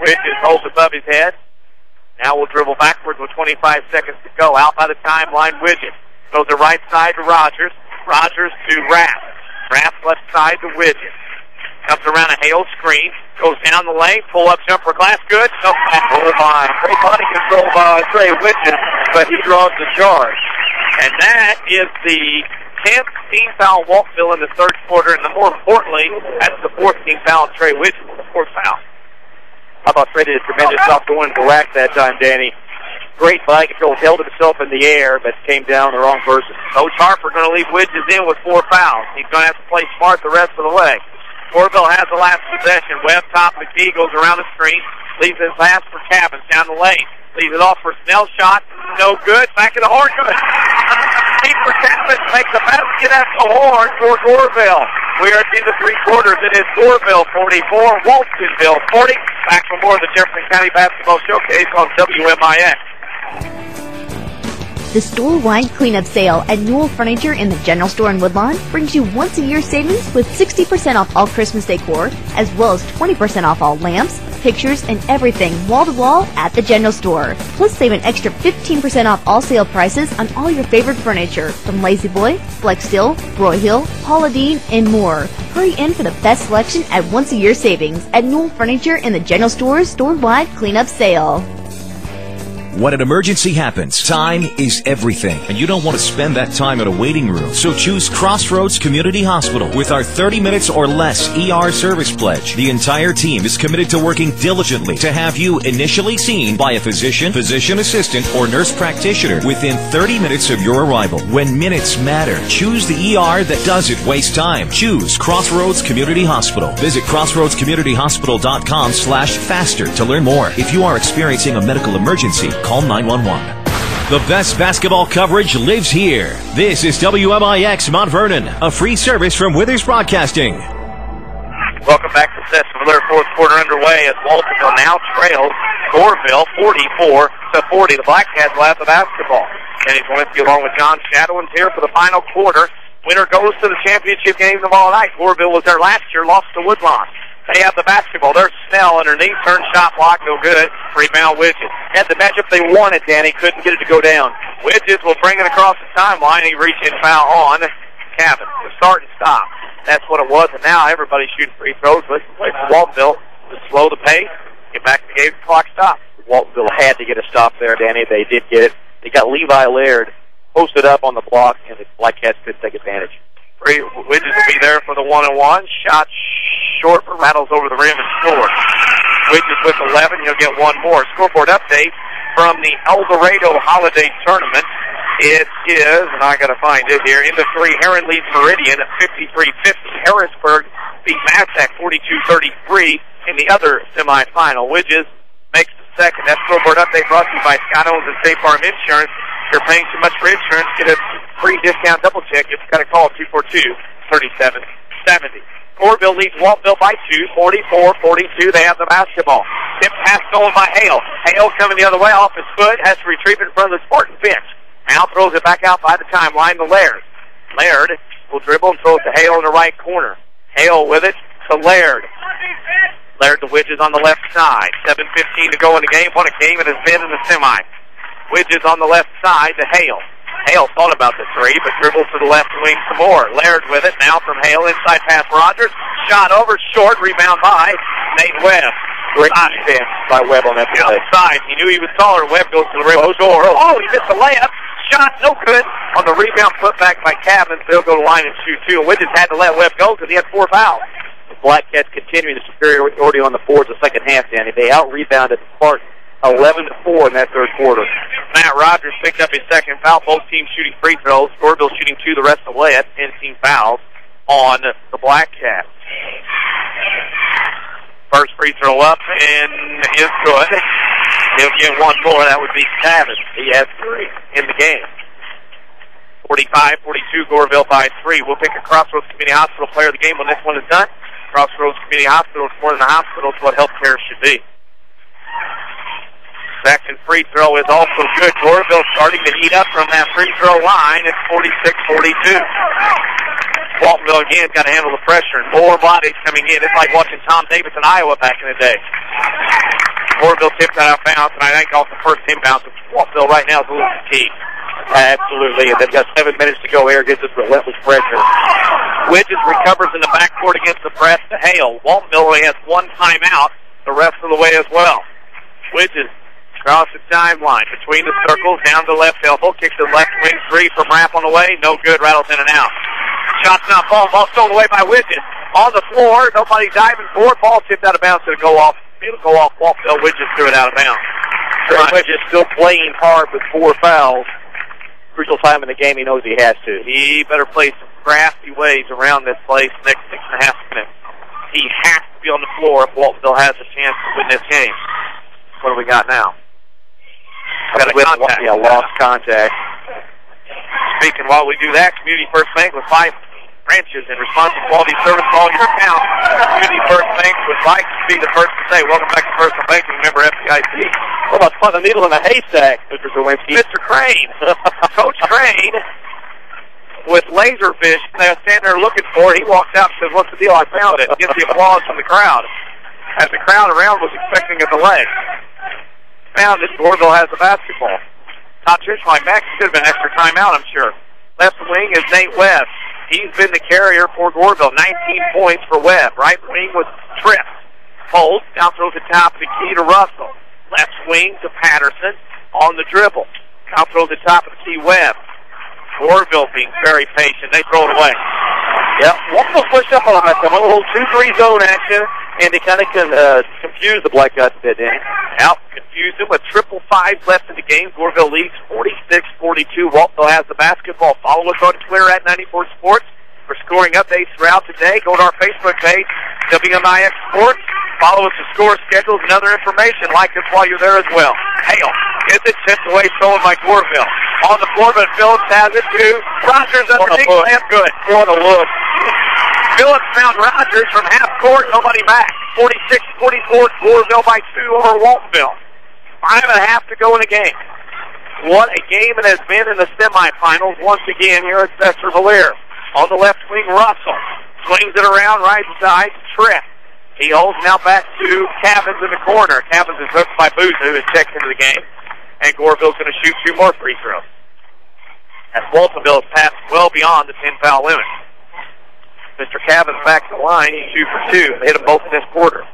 Widges holds above his head. Now we'll dribble backwards with 25 seconds to go. Out by the timeline, Widges. Goes the right side to Rogers. Rogers to Rapp. Rapp left side to Widges. Comes around a Hale screen. Goes down the lane. Pull-up jumper glass. Good. No, hold on. Great body control by Trey Widges, but he draws the charge. And that is the 10th team foul Waltonville in the third quarter, and more importantly, that's the 4th team foul on Trey Widges, the 4th foul. I thought Trey did a tremendous job going to the rack that time, Danny. Great body control, held himself in the air, but came down the wrong person. Coach Harper going to leave Widges in with 4 fouls. He's going to have to play smart the rest of the way. Goreville has the last possession. Webb, top of the key, goes around the screen, leaves his pass for Cabins down the lane. Leaves it off for Snell shot. No good. Back in the horn. Good. Keeper Cabins makes a basket at the horn for Goreville. We are in the 3 quarters. It is Goreville 44, Waltonville 40. Back for more of the Jefferson County Basketball Showcase on WMIX. The store-wide cleanup sale at Newell Furniture in the General Store in Woodlawn brings you once-a-year savings with 60% off all Christmas decor, as well as 20% off all lamps, pictures, and everything wall-to-wall at the General Store. Plus, save an extra 15% off all sale prices on all your favorite furniture, from Lazy Boy, Flex Steel, Broyhill, Paula Deen, and more. Hurry in for the best selection at once-a-year savings at Newell Furniture in the General Store's store-wide cleanup sale. When an emergency happens, time is everything, and you don't want to spend that time in a waiting room. So choose Crossroads Community Hospital with our 30 minutes or less ER service pledge. The entire team is committed to working diligently to have you initially seen by a physician, physician assistant, or nurse practitioner within 30 minutes of your arrival. When minutes matter, choose the ER that doesn't waste time. Choose Crossroads Community Hospital. Visit crossroadscommunityhospital.com/faster to learn more. If you are experiencing a medical emergency, call 911. The best basketball coverage lives here. This is WMIX Mount Vernon, a free service from Withers Broadcasting. Welcome back to Sesser-Valier, fourth quarter underway as Waltonville now trails Goreville 44-40. The Blackcats will have the basketball. Kenny Czerwinski along with John Shadowens here for the final quarter. Winner goes to the championship games of all night. Goreville was there last year, lost to Woodlawn. They have the basketball. There's Snell underneath. Turn shot block. No good. Rebound Widges. Had the matchup they wanted, Danny. Couldn't get it to go down. Widges will bring it across the timeline. He reaches foul on Cabin. The start and stop. That's what it was. And now everybody's shooting free throws. Let's play for Waltonville to slow the pace. Get back to the game. Clock stop. Waltonville had to get a stop there, Danny. They did get it. They got Levi Laird posted up on the block, and the Blackcats couldn't take advantage. Widges will be there for the 1-on-1. Shot short, but rattles over the rim and scores. Widges with 11. He'll get one more. Scoreboard update from the El Dorado Holiday Tournament. It is, and I got to find it here, in the 3, Heron leads Meridian at 53-50. Harrisburg beat Massac 42-33 in the other semifinal. Widges makes the second. That scoreboard update brought to you by Shadowens and State Farm Insurance. If you're paying too much for insurance, get a free discount double check. You've got to call 242-3770. Goreville leads Waltonville by 2, 44-42. They have the basketball. Tip pass stolen by Hale. Hale coming the other way off his foot, has to retrieve it in front of the Spartan bench. Now throws it back out by the timeline to Laird. Laird will dribble and throw it to Hale in the right corner. Hale with it to Laird. Laird to Widges on the left side. 7:15 to go in the game. What a game it has been in the semi. Widges on the left side to Hale. Hale thought about the 3, but dribbles to the left wing some more. Laird with it now from Hale. Inside pass Rogers. Shot over short. Rebound by Nate Webb. Great defense by Webb on that play. Outside. He knew he was taller. Webb goes to the rim. Oh, he missed the layup. Shot no good on the rebound put back by Cabin. They'll go to line and shoot 2. Widges had to let Webb go because he had 4 fouls. The Blackcats continuing the superiority on the boards the second half, Danny. They out-rebounded Spartan 11-4 in that third quarter. Matt Rogers picked up his second foul. Both teams shooting free throws. Goreville shooting 2 the rest of the way. That's 10 team fouls on the Blackcats. First free throw up and is good. He'll get one more. That would be Cabin. He has 3 in the game. 45-42, Goreville by 3. We'll pick a Crossroads Community Hospital player of the game when this one is done. Crossroads Community Hospital is more than a hospital. It's what healthcare should be. Second free throw is also good. Goreville starting to heat up from that free throw line. It's 46-42. Waltonville again got to handle the pressure. More bodies coming in. It's like watching Tom Davis in Iowa back in the day. Goreville tipped that out of bounds, and I think off the first inbound, Waltonville right now is a little fatigued. Absolutely, and they've got 7 minutes to go. Air gets this relentless pressure. Widges recovers in the backcourt against the press to Hale. Waltonville only has 1 timeout the rest of the way as well. Widges across the timeline, between the circles, down to left elbow, kicks the left wing 3 from Rapp on the way. No good, rattles in and out. Shot's not falling, ball stolen away by Widges. On the floor, nobody diving for it. Ball tipped out of bounds, it'll go off Waltonville. Widges threw it out of bounds. Widges still playing hard with 4 fouls. Crucial time in the game, he knows he has to. He better play some crafty ways around this place next 6.5 minutes. He has to be on the floor if Waltonville has a chance to win this game. What do we got now? Got a contact. Yeah, lost contact. Speaking while we do that, Community First Bank with 5 branches in response to quality service for all your accounts. Community First Bank would like to be the first to say, welcome back to Personal Banking, member FDIC. What about fun, a needle in a haystack, Mr. Czerwinski? Mr. Crane. Coach Crane with Laserfish standing there looking for it. He walks out and says, what's the deal? I found it. Gets the applause from the crowd. As the crowd around was expecting a delay. Found it. Goreville has the basketball. Top pitch line back. Should have been extra timeout, I'm sure. Left wing is Nate Webb. He's been the carrier for Goreville. 19 points for Webb. Right wing was Tripp. Holds. Down throws the top of the key to Russell. Left wing to Patterson on the dribble. Down throws the top of the key Webb. Goreville being very patient. They throw it away. Yeah, Waltonville pushed up on them at the little 2-3 zone action, and they kind of confused the Blackcats a bit, Danny. Yep, confused them with 555 left in the game. Goreville leads 46-42. Waltonville has the basketball. Follow us on Twitter at 94 Sports for scoring updates throughout the day. Go to our Facebook page, WMIX Sports. Follow us for score schedules and other information. Like us while you're there as well. Hale gets it tipped away, stolen by Goreville. On the floor, but Phillips has it to Rogers underneath. That's good. What a look. Phillips found Rogers from half court. Nobody back. 46-44. Goreville by 2 over Waltonville. 5.5 to go in the game. What a game it has been in the semifinals once again here at Sesser-Valier. On the left wing, Russell swings it around right side. Tripp. He holds now back to Cabins in the corner. Cabins is hooked by Booth, who is checked into the game. And Goreville's going to shoot 2 more free throws. As Waltonville has passed well beyond the 10-foul limit. Mr. Cabins back to the line. He's 2 for 2. They hit them both in this quarter.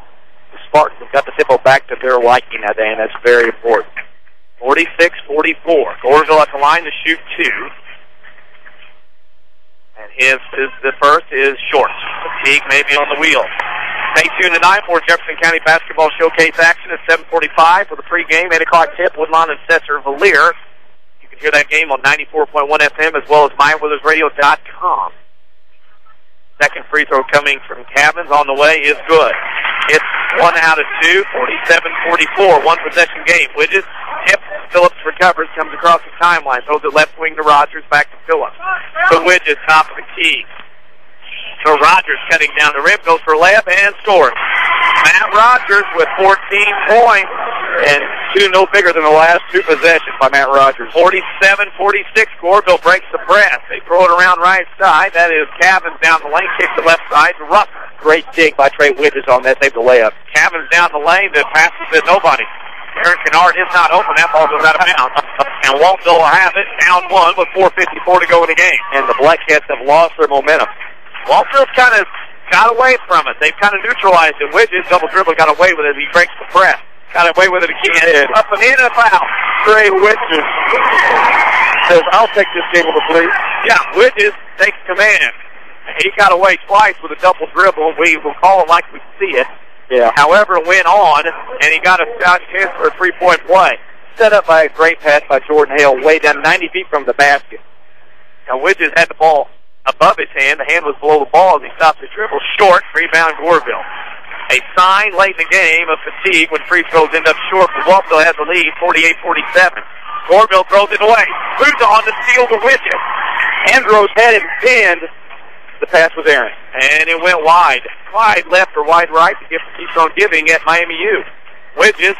The Spartans have got the tempo back to their liking now, Dan. That's very important. 46-44. Goreville at the line to shoot 2. And the first is short. Teague may be on the wheel. Stay tuned tonight for Jefferson County Basketball Showcase action at 7:45 for the pregame 8 o'clock tip. Woodlawn and Sesser-Valier. You can hear that game on 94.1 FM as well as MyWeathersRadio.com. Second free throw coming from Cavins on the way is good. It's 1 out of 2, 47-44, one possession game. Widges, tip, Phillips recovers, comes across the timeline, throws it left wing to Rogers, back to Phillips. To Widges, top of the key. So Rogers cutting down the rim, goes for a layup and scores. Matt Rogers with 14 points, and two no bigger than the last two possessions by Matt Rogers. 47-46, Goreville breaks the press. They throw it around right side. That is Cavins down the lane, kicks the left side to Russell. Great dig by Trey Widges on that, saved the layup. Cavins down the lane, the pass is nobody. Aaron Kennard is not open. That ball goes out of bounds. And Waltonville will have it, down one with 4:54 to go in the game. And the Blackcats have lost their momentum. Waltonville's kind of got away from it. They've kind of neutralized it. Widges, double dribble, got away with it. He breaks the press. Got away with it again. Up and in and a foul. Trey Widges says, I'll take this game with a please. Yeah, Widges takes command. He got away twice with a double dribble. We will call it like we see it. Yeah. However, it went on, and he got a chance for a three-point play. Set up by a great pass by Jordan Hale, way down 90 feet from the basket. Now, Widges had the ball above his hand. The hand was below the ball as he stopped the dribble. Short, rebound Goreville. A sign late in the game of fatigue when free throws end up short, but Waltonville has the lead, 48-47. Goreville throws it away. Moves on to steal the Widges. Andros had it pinned. The pass was Aaron. And it went wide. Wide left or wide right to keep on giving at Miami U. Widges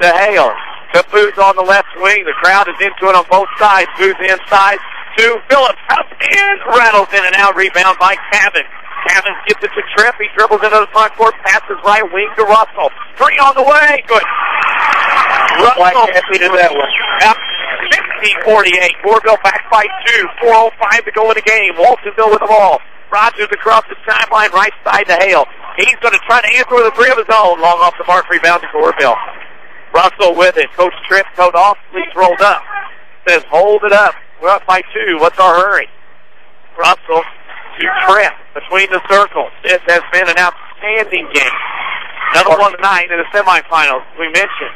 to Hale. To Booth on the left wing. The crowd is into it on both sides. Booth inside to Phillips. Up and rattles in and out. Rebound by Cavins. Cavins gets it to Tripp. He dribbles into the front court. Passes right wing to Russell. Three on the way. Good. Russell did that one. Yep. 16-48. Goreville back by 2. 4:05 to go in the game. Waltonville with the ball. Rogers across the sideline, right side to Hale. He's going to try to answer with a three of his own. Long off the mark, rebound to Goreville. Russell with it. Coach Tripp, coat off, sleeves rolled up. Says, hold it up. We're up by 2. What's our hurry? Russell to Tripp between the circles. This has been an outstanding game. Another one tonight in the semifinals, we mentioned.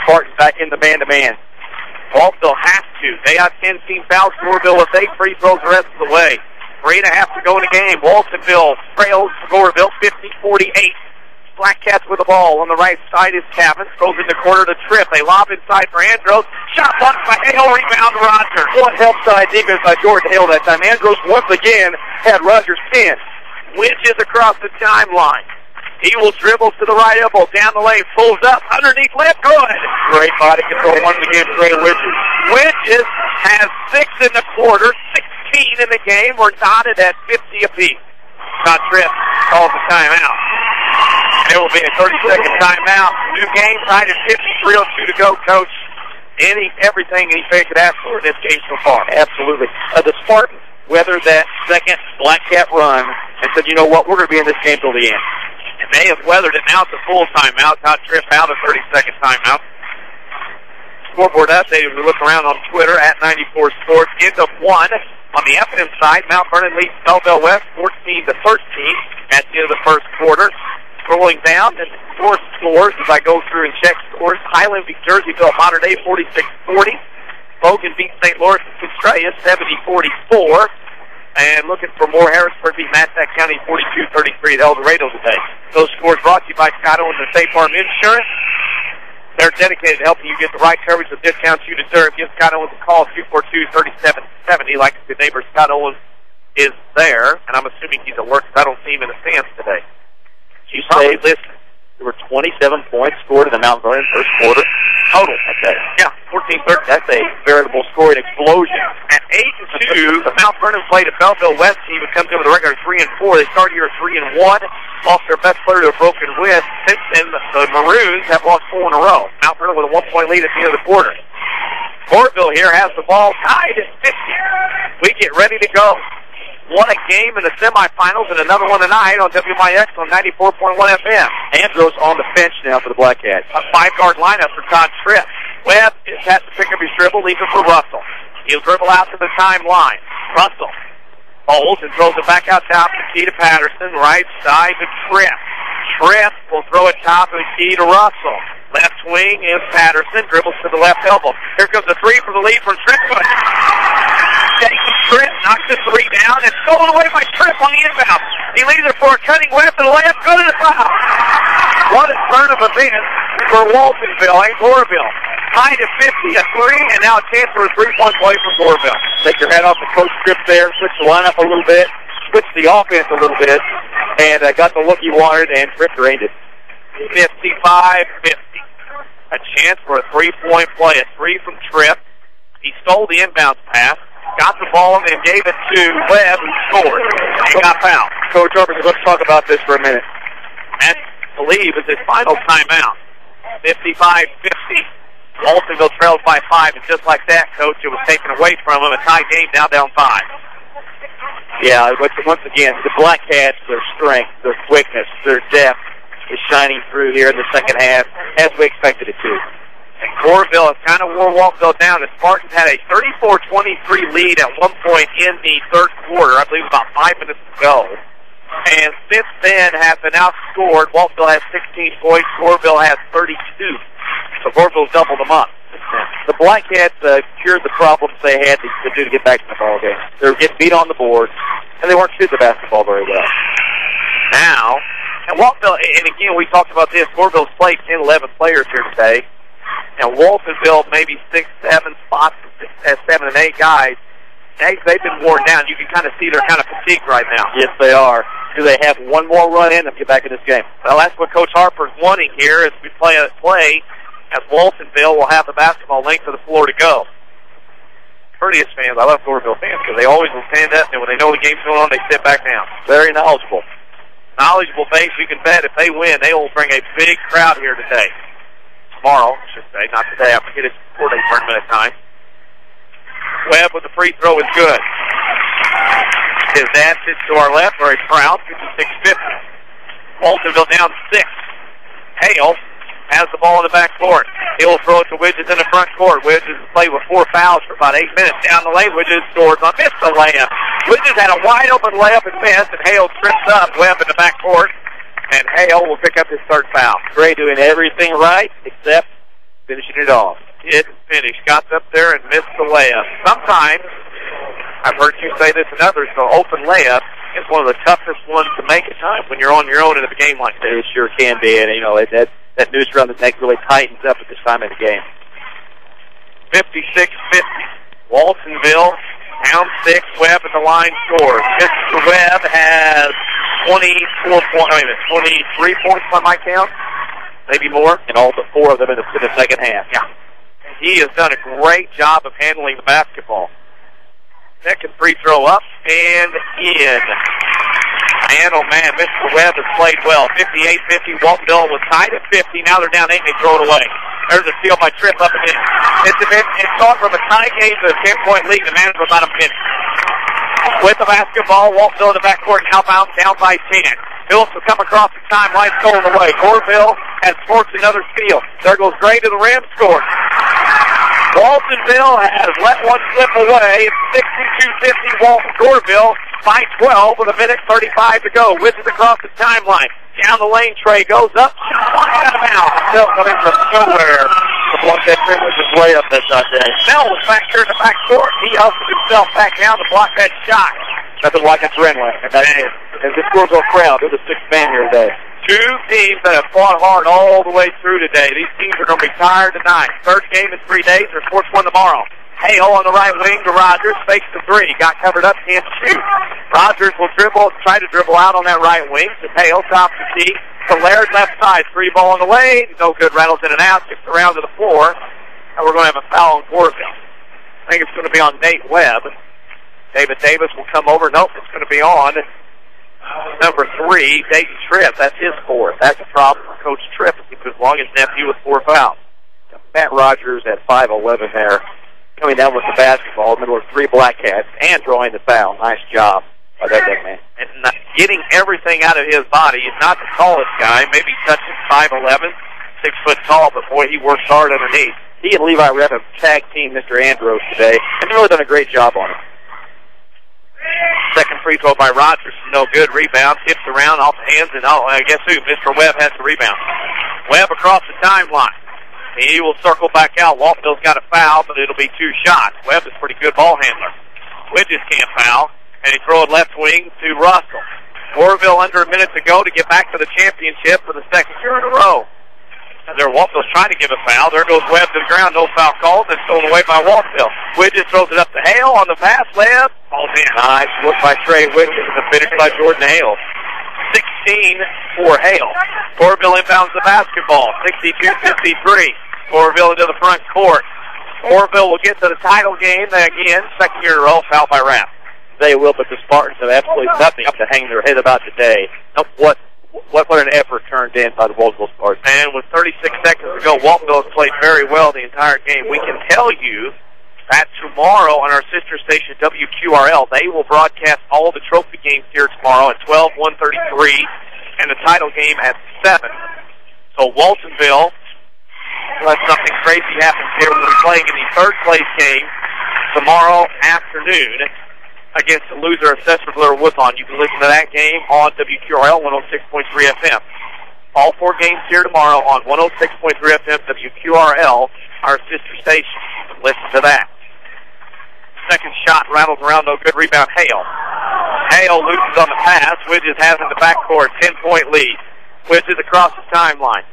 Spartans back in the man-to-man. Waltonville has to. They have 10 team fouls. Goreville with 8 free throws the rest of the way. 3.5 to go in the game. Waltonville trails Goreville 50-48. Blackcats with the ball. On the right side is Cavins. Throws in the corner to Tripp. They lob inside for Andros. Shot blocked by Hale. Rebound to Rogers. One help side defense by Jordan Hale that time. Andros once again had Rogers pinned. Widges across the timeline. He will dribble to the right elbow. Down the lane. Pulls up. Underneath left. Good. Great body control. One of the game. Trey Widges. Widges has 6 in the quarter. 16 in the game. We're knotted at 50 apiece. Todd Tripp calls the timeout. There will be a 30-second timeout. New game tied at 53:02 to go, Coach. Everything any fan could ask for in this game so far. Absolutely. The Spartans weathered that second Blackcat run and said, you know what, we're going to be in this game till the end. And they have weathered it. Now it's a full timeout. Todd Tripp out, a 30-second timeout. Scoreboard update as we look around on Twitter at 94 Sports. End of 1. On the F&M side, Mount Vernon leads Belleville West 14-13 at the end of the first quarter. Scrolling down, and four scores as I go through and check scores. Highland beat Jerseyville Modern Day 46-40. Logan beat St. Louis and Centralia 70-44. And looking for more, Harrisburg beat Massac County 42-33 at El Dorado today. Those scores brought to you by Shadowens and State Farm Insurance. They're dedicated to helping you get the right coverage with discounts you deserve. Give Scott Owens a call, 242-3770. Like the neighbor, Scott Owens is there, and I'm assuming he's at work because I don't see him in the stands today. You say there were 27 points scored in the Mount Vernon first quarter total. Okay. Yeah, 14-13. That's a veritable scoring explosion. At 8-2, the Mount Vernon played a Belleville West team that comes in with a record of 3-4. They started here 3-1. Lost their best player to a broken wrist. Since then, the Maroons have lost 4 in a row. Mount Vernon with a 1-point lead at the end of the quarter. Goreville here has the ball tied at 50. We get ready to go. Won a game in the semifinals and another one tonight on WMIX on 94.1 FM. Andros on the bench now for the Blackcats. A 5-guard lineup for Todd Tripp. Webb has to pick up his dribble, leaves it for Russell. He'll dribble out to the timeline. Russell Holds and throws it back out top to the key to Patterson. Right side to Tripp. Tripp will throw it top of the key to Russell. Left wing is Patterson. Dribbles to the left elbow. Here comes a three for the lead from Tripp. Jason Tripp knocks the three down and stolen away by Tripp on the inbound. He leaves it for a cutting Webb to the layup. Good to the foul. What a turn of events for Waltonville and Goreville. Tied at 50, a three, and now a chance for a three-point play for Goreville. Take your head off the coach Tripp there. Switch the lineup a little bit. Switch the offense a little bit. And got the look he wanted, and Tripp drained it. 55-50. A chance for a three-point play. A three from Tripp. He stole the inbounds pass, got the ball, and gave it to Webb, who scored. And got fouled. Coach Jefferson, let's talk about this for a minute. That, I believe, is his final timeout. 55-50. Waltonville trailed by 5, and just like that, Coach, it was taken away from him. A tie game, now down 5. Yeah, once again, the Blackcats, their strength, their quickness, their depth is shining through here in the second half, as we expected it to. And Goreville has kind of wore Waltonville down. The Spartans had a 34-23 lead at one point in the third quarter, I believe about 5 minutes to go. And since then have been outscored. Waltonville has 16 points. Goreville has 32. So Goreville doubled them up. The Blackcats cured the problems they had to do to get back to the ball game. They were getting beat on the board, and they weren't shooting the basketball very well. Now, and Waltonville, and again, we talked about this, Goreville's played 10, 11 players here today. And Waltonville, maybe 6, 7 spots, 7 and 8 guys. They've been worn down. You can kind of see they're kind of fatigued right now. Yes, they are. Do they have one more run in to get back in this game? Well, that's what Coach Harper's wanting here as we play as Waltonville will have the basketball length of the floor to go. Courteous fans, I love Goreville fans because they always will stand up, and when they know the game's going on, they sit back down. Very knowledgeable. Knowledgeable base, we can bet if they win, they will bring a big crowd here today. Tomorrow, I should say, not today. I forget it's 4-day tournament at time. Webb with the free throw is good. His dad sits to our left, very proud, 56-50. Waltonville down 6. Hale has the ball in the back court. He'll throw it to Widges in the front court. Widges has played with 4 fouls for about 8 minutes. Down the lane, Widges scores on. Missed the layup. Widges had a wide open layup and missed, and Hale trips up. Webb in the back court, and Hale will pick up his third foul. Gray doing everything right except finishing it off. Didn't finish. Got up there and missed the layup. Sometimes, I've heard you say this and others, the open layup is one of the toughest ones to make at times when you're on your own in a game like this. It sure can be, and that noose around the neck really tightens up at this time in the game. 56-50. Waltonville down 6. Webb at the line scores. Mr. Webb has 23 points by my count. Maybe more. And all but 4 of them in the second half. Yeah. He has done a great job of handling the basketball. Second free throw up and in. Man, oh man, Mr. Webb has played well. 58-50. Waltonville was tied at 50. Now they're down 8 and they throw it away. There's a steal by Tripp up and in. It's gone from a tie game to a 10-point lead. The man for about a minute. With the basketball, Waltonville in the backcourt, now bounce down by 10. Phillips will come across the timeline, stolen away. Goreville has forced another steal. There goes Gray to the rim, scores. Waltonville has let one slip away. It's 62-50 Goreville by 12 with 1:35 to go. Widges across the timeline. Down the lane, Trey goes up. Out of bounds. Still coming from nowhere. The block that privilege's way up that day. Snell was back here in the back court. He hustled himself back down to block that shot. Nothing like a runway. And this Goreville crowd, they're the 6th man here today. 2 teams that have fought hard all the way through today. These teams are going to be tired tonight. Third game in 3 days. There's 4th one tomorrow. Hale on the right wing to Rogers. Fakes the 3. Got covered up. Can't shoot. Rogers will try to dribble out on that right wing. To Hale, top the key. To Laird, left side. 3 ball on the way. No good. Rattles in and out. Gets around to the floor. And we're going to have a foul on Goreville. I think it's going to be on Nate Webb. David Davis will come over. Nope, it's going to be on number 3, Dayton Tripp. That's his 4th. That's a problem for Coach Tripp because long as nephew with 4 fouls. Matt Rogers at 5'11" there, coming down with the basketball in the middle of 3 Blackcats and drawing the foul. Nice job by that big man. And getting everything out of his body. He's not the tallest guy. Maybe touching 5'11", 6 foot tall, but boy, he works hard underneath. He and Levi Rep have tag team Mr. Andros today, and they've really done a great job on him. Second free throw by Rogers, no good. Rebound, tips around off the hands, and guess who? Mr. Webb has the rebound. Webb across the timeline. He will circle back out. Waltonville's got a foul, but it'll be 2 shots. Webb is a pretty good ball handler. Widges can't foul, and he throws it left wing to Russell. Goreville under a minute to go to get back to the championship for the second year in a row. Waltonville's trying to give a foul. There goes Webb to the ground. No foul called. It's stolen away by Waltonville. Widges throws it up to Hale on the pass. Left. Ball's in. Nice look by Trey Widges. And the finish by Jordan Hale. 16 for Hale. Goreville inbounds the basketball. 62-53. Goreville into the front court. Goreville will get to the title game again. Second year in a row. Foul by Rapp. They will, but the Spartans have absolutely nothing to hang their head about today. What an effort turned in by the Waltonville Spartans. And with 36 seconds to go, Waltonville has played very well the entire game. We can tell you that tomorrow on our sister station, WQRL, they will broadcast all the trophy games here tomorrow at 12, 1:33, and the title game at 7. So Waltonville, unless something crazy happens here, will be playing in the third-place game tomorrow afternoon against the loser of Sesser-Valier Woodlawn. You can listen to that game on WQRL 106.3 FM. All 4 games here tomorrow on 106.3 FM, WQRL, our sister station. Listen to that. Second shot rattles around, no good. Rebound, Hale. Hale loses on the pass. Widges has in the backcourt, 10-point lead. Widges across the timeline.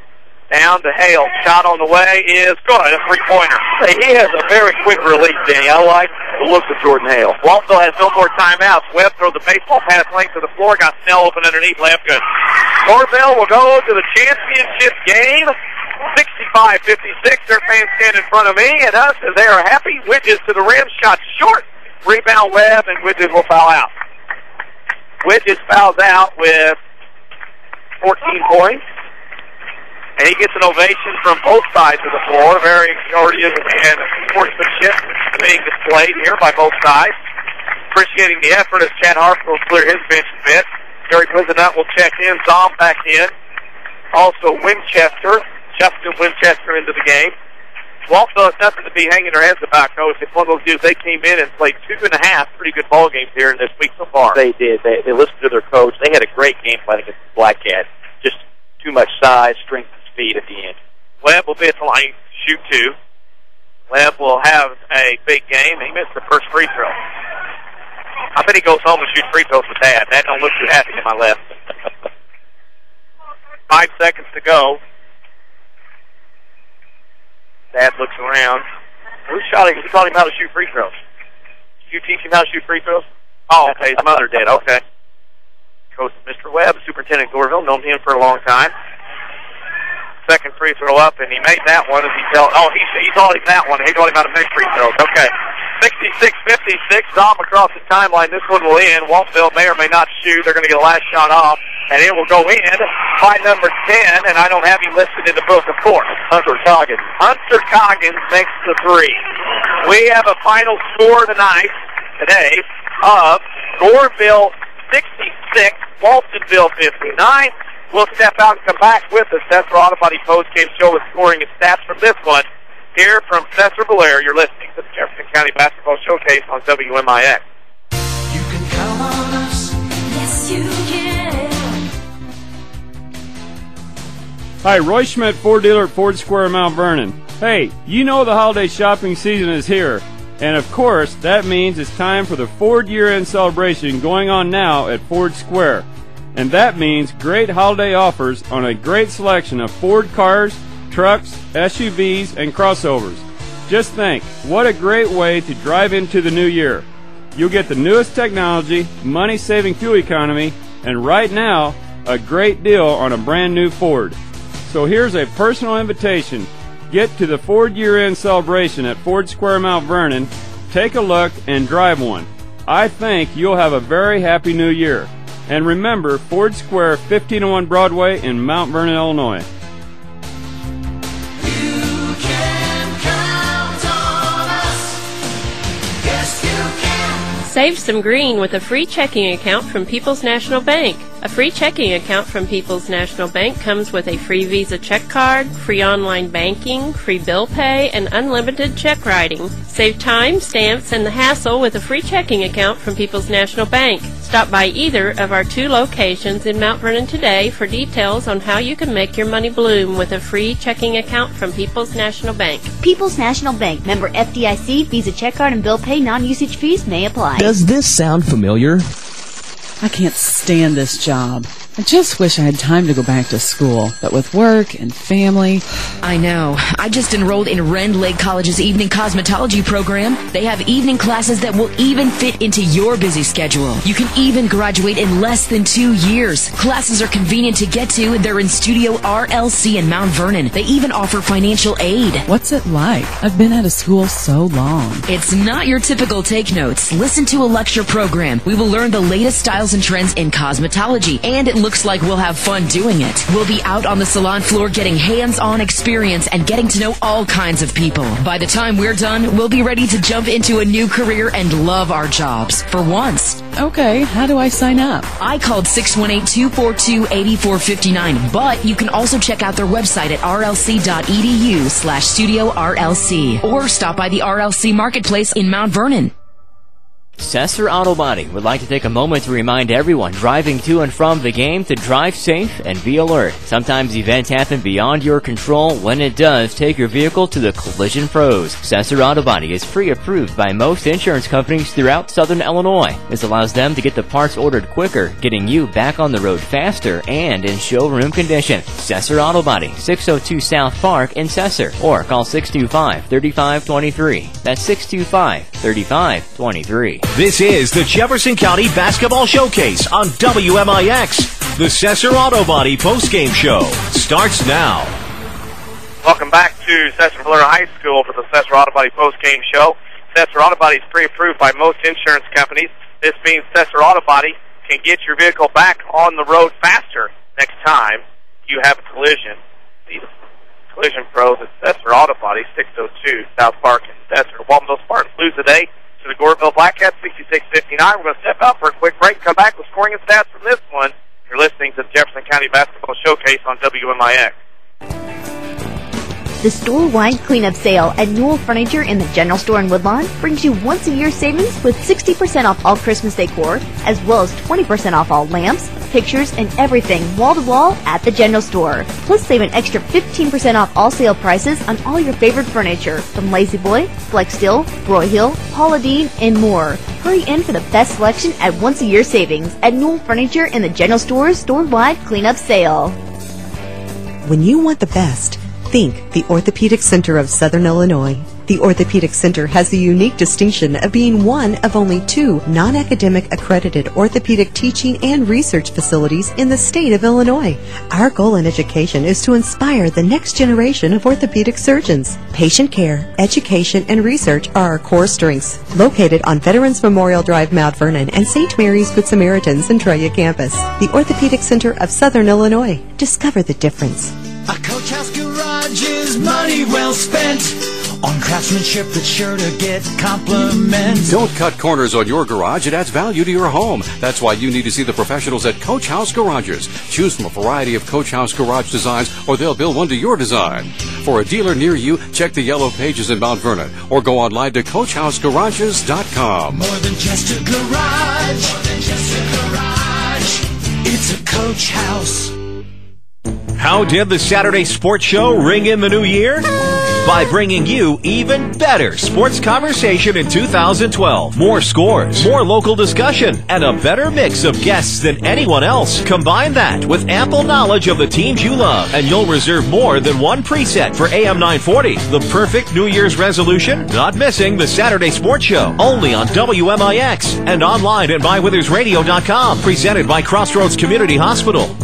Down to Hale. Shot on the way is good. A three-pointer. He has a very quick release, Danny. I like the look of Jordan Hale. Waltonville has no more timeouts. Webb throws the baseball pass length to the floor. Got Snell open underneath. Left good. Goreville will go to the championship game. 65-56. Their fans stand in front of me and us as they are happy. Widges to the rim. Shot short. Rebound Webb, and Widges will foul out. Widges fouls out with 14 points. And he gets an ovation from both sides of the floor. Very courteous and sportsmanship being displayed here by both sides. Appreciating the effort as Chad Harper will clear his bench a bit. Gary Quisenut will check in. Zom back in. Also Winchester. Justin Winchester into the game. Waltonville has nothing to be hanging their heads about, Coach. It's one of those dudes. They came in and played 2.5 pretty good ball games here in this week so far. They did. They listened to their coach. They had a great game plan against the Blackcats. Just too much size, strength, at the end. Webb will be at the line, shoot 2. Webb will have a big game. He missed the first free throw. I bet he goes home and shoots free throws with Dad. Dad don't look too happy to my left. 5 seconds to go. Dad looks around. Who taught him how to shoot free throws? Did you teach him how to shoot free throws? Oh, okay. His mother did. Okay. Coach Mr. Webb, Superintendent Goreville, known him for a long time. Second free throw up, and he made that one as he taught him that one. He taught him how to make free throws. Okay. 66-56, Zom across the timeline. This one will end. Waltonville may or may not shoot. They're going to get a last shot off, and it will go in by number 10, and I don't have him listed in the book, of course. Hunter Coggins. Hunter Coggins makes the 3. We have a final score today of Goreville 66, Waltonville 59. We'll step out and come back with the Sesser Auto Body post-game show with scoring and stats from this one. Here from Sesser-Valier, you're listening to the Jefferson County Basketball Showcase on WMIX. You can count on us. Yes, you can. Hi, Roy Schmidt, Ford dealer at Ford Square, Mount Vernon. Hey, you know the holiday shopping season is here. And of course, that means it's time for the Ford year-end celebration going on now at Ford Square. And that means great holiday offers on a great selection of Ford cars, trucks, SUVs, and crossovers. Just think, what a great way to drive into the new year. You'll get the newest technology, money-saving fuel economy, and right now, a great deal on a brand new Ford. So here's a personal invitation. Get to the Ford year-end celebration at Ford Square, Mount Vernon. Take a look and drive one. I think you'll have a very happy new year. And remember, Ford Square, 1501 Broadway in Mount Vernon, Illinois. You can count on us. Yes, you can. Save some green with a free checking account from People's National Bank. A free checking account from People's National Bank comes with a free Visa check card, free online banking, free bill pay, and unlimited check writing. Save time, stamps, and the hassle with a free checking account from People's National Bank. Stop by either of our 2 locations in Mount Vernon today for details on how you can make your money bloom with a free checking account from People's National Bank. People's National Bank, member FDIC, Visa check card and bill pay, non-usage fees may apply. Does this sound familiar? I can't stand this job. I just wish I had time to go back to school, but with work and family... I know. I just enrolled in Rend Lake College's evening cosmetology program. They have evening classes that will even fit into your busy schedule. You can even graduate in less than 2 years. Classes are convenient to get to. They're in Studio RLC in Mount Vernon. They even offer financial aid. What's it like? I've been out of school so long. It's not your typical take notes. Listen to a lecture program. We will learn the latest styles and trends in cosmetology, and it looks like we'll have fun doing it. We'll be out on the salon floor getting hands-on experience and getting to know all kinds of people. By the time we're done, we'll be ready to jump into a new career and love our jobs for once. Okay, how do I sign up? I called 618-242-8459, but you can also check out their website at rlc.edu/Studio RLC or stop by the RLC Marketplace in Mount Vernon. Sesser Auto Body would like to take a moment to remind everyone driving to and from the game to drive safe and be alert. Sometimes events happen beyond your control. When it does, take your vehicle to the Collision Pros. Sesser Auto Body is pre-approved by most insurance companies throughout Southern Illinois. This allows them to get the parts ordered quicker, getting you back on the road faster and in showroom condition. Sesser Auto Body, 602 South Park in Sesser, or call 625-3523. That's 625-3523. This is the Jefferson County Basketball Showcase on WMIX. The Sesser Auto Body postgame show starts now. Welcome back to Sesser-Valier High School for the Sesser Auto Body postgame show. Sesser Auto Body is pre-approved by most insurance companies. This means Sesser Auto Body can get your vehicle back on the road faster next time you have a collision. The Collision Pros at Sesser Auto Body, 602 South Park in Sesser. Waltonville Spartans lose today to the Goreville Blackcats, 66-59. We're going to step out for a quick break, come back with scoring and stats from this one. You're listening to the Jefferson County Basketball Showcase on WMIX. The store-wide cleanup sale at Newell Furniture in the General Store in Woodlawn brings you once-a-year savings with 60% off all Christmas decor, as well as 20% off all lamps, pictures, and everything wall-to-wall at the General Store. Plus, save an extra 15% off all sale prices on all your favorite furniture, from Lazy Boy, Flex Steel, Broyhill, Paula Deen, and more. Hurry in for the best selection at once-a-year savings at Newell Furniture in the General Store's store-wide cleanup sale. When you want the best, think the Orthopedic Center of Southern Illinois. The Orthopedic Center has the unique distinction of being one of only 2 non-academic accredited orthopedic teaching and research facilities in the state of Illinois. Our goal in education is to inspire the next generation of orthopedic surgeons. Patient care, education, and research are our core strengths. Located on Veterans Memorial Drive, Mount Vernon, and St. Mary's Good Samaritans in Treya campus. The Orthopedic Center of Southern Illinois. Discover the difference. A Coach House Garage is money well spent on craftsmanship that's sure to get compliments. Don't cut corners on your garage. It adds value to your home. That's why you need to see the professionals at Coach House Garages. Choose from a variety of Coach House Garage designs, or they'll build one to your design. For a dealer near you, check the yellow pages in Mount Vernon, or go online to CoachHouseGarages.com. More than just a garage. More than just a garage. It's a Coach House. How did the Saturday Sports Show ring in the new year? By bringing you even better sports conversation in 2012. More scores, more local discussion, and a better mix of guests than anyone else. Combine that with ample knowledge of the teams you love, and you'll reserve more than one preset for AM 940. The perfect New Year's resolution? Not missing the Saturday Sports Show. Only on WMIX and online at MyWithersRadio.com. Presented by Crossroads Community Hospital.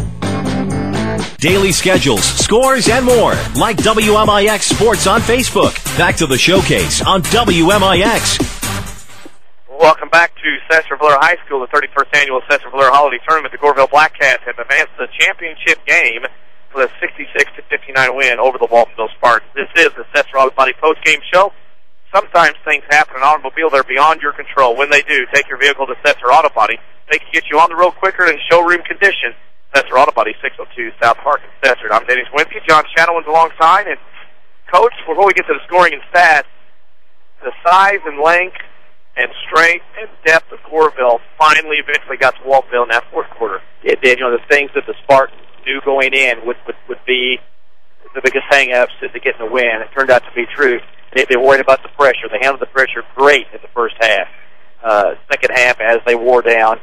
Daily schedules, scores, and more. Like WMIX Sports on Facebook. Back to the showcase on WMIX. Welcome back to Sesser-Valier High School, the 31st annual Sesser-Valier Holiday Tournament. The Goreville Blackcats have advanced to the championship game with a 66-59 win over the Waltonville Spartans. This is the Sesser Auto Body postgame show. sometimes things happen in an automobile that are beyond your control. When they do, take your vehicle to Sesser Auto Body. They can get you on the road quicker in showroom condition. Sesser Auto Body, 602 South Park in Sesser. I'm Denny Czerwinski. John Shadowens alongside. And, Coach, before we get to the scoring and stats, the size and length and strength and depth of Goreville finally eventually got to Waltonville in that fourth quarter. It did. You know, the things that the Spartans knew going in would be the biggest hang-ups to getting the win. It turned out to be true. They worried about the pressure. They handled the pressure great in the first half. Second half, as they wore down,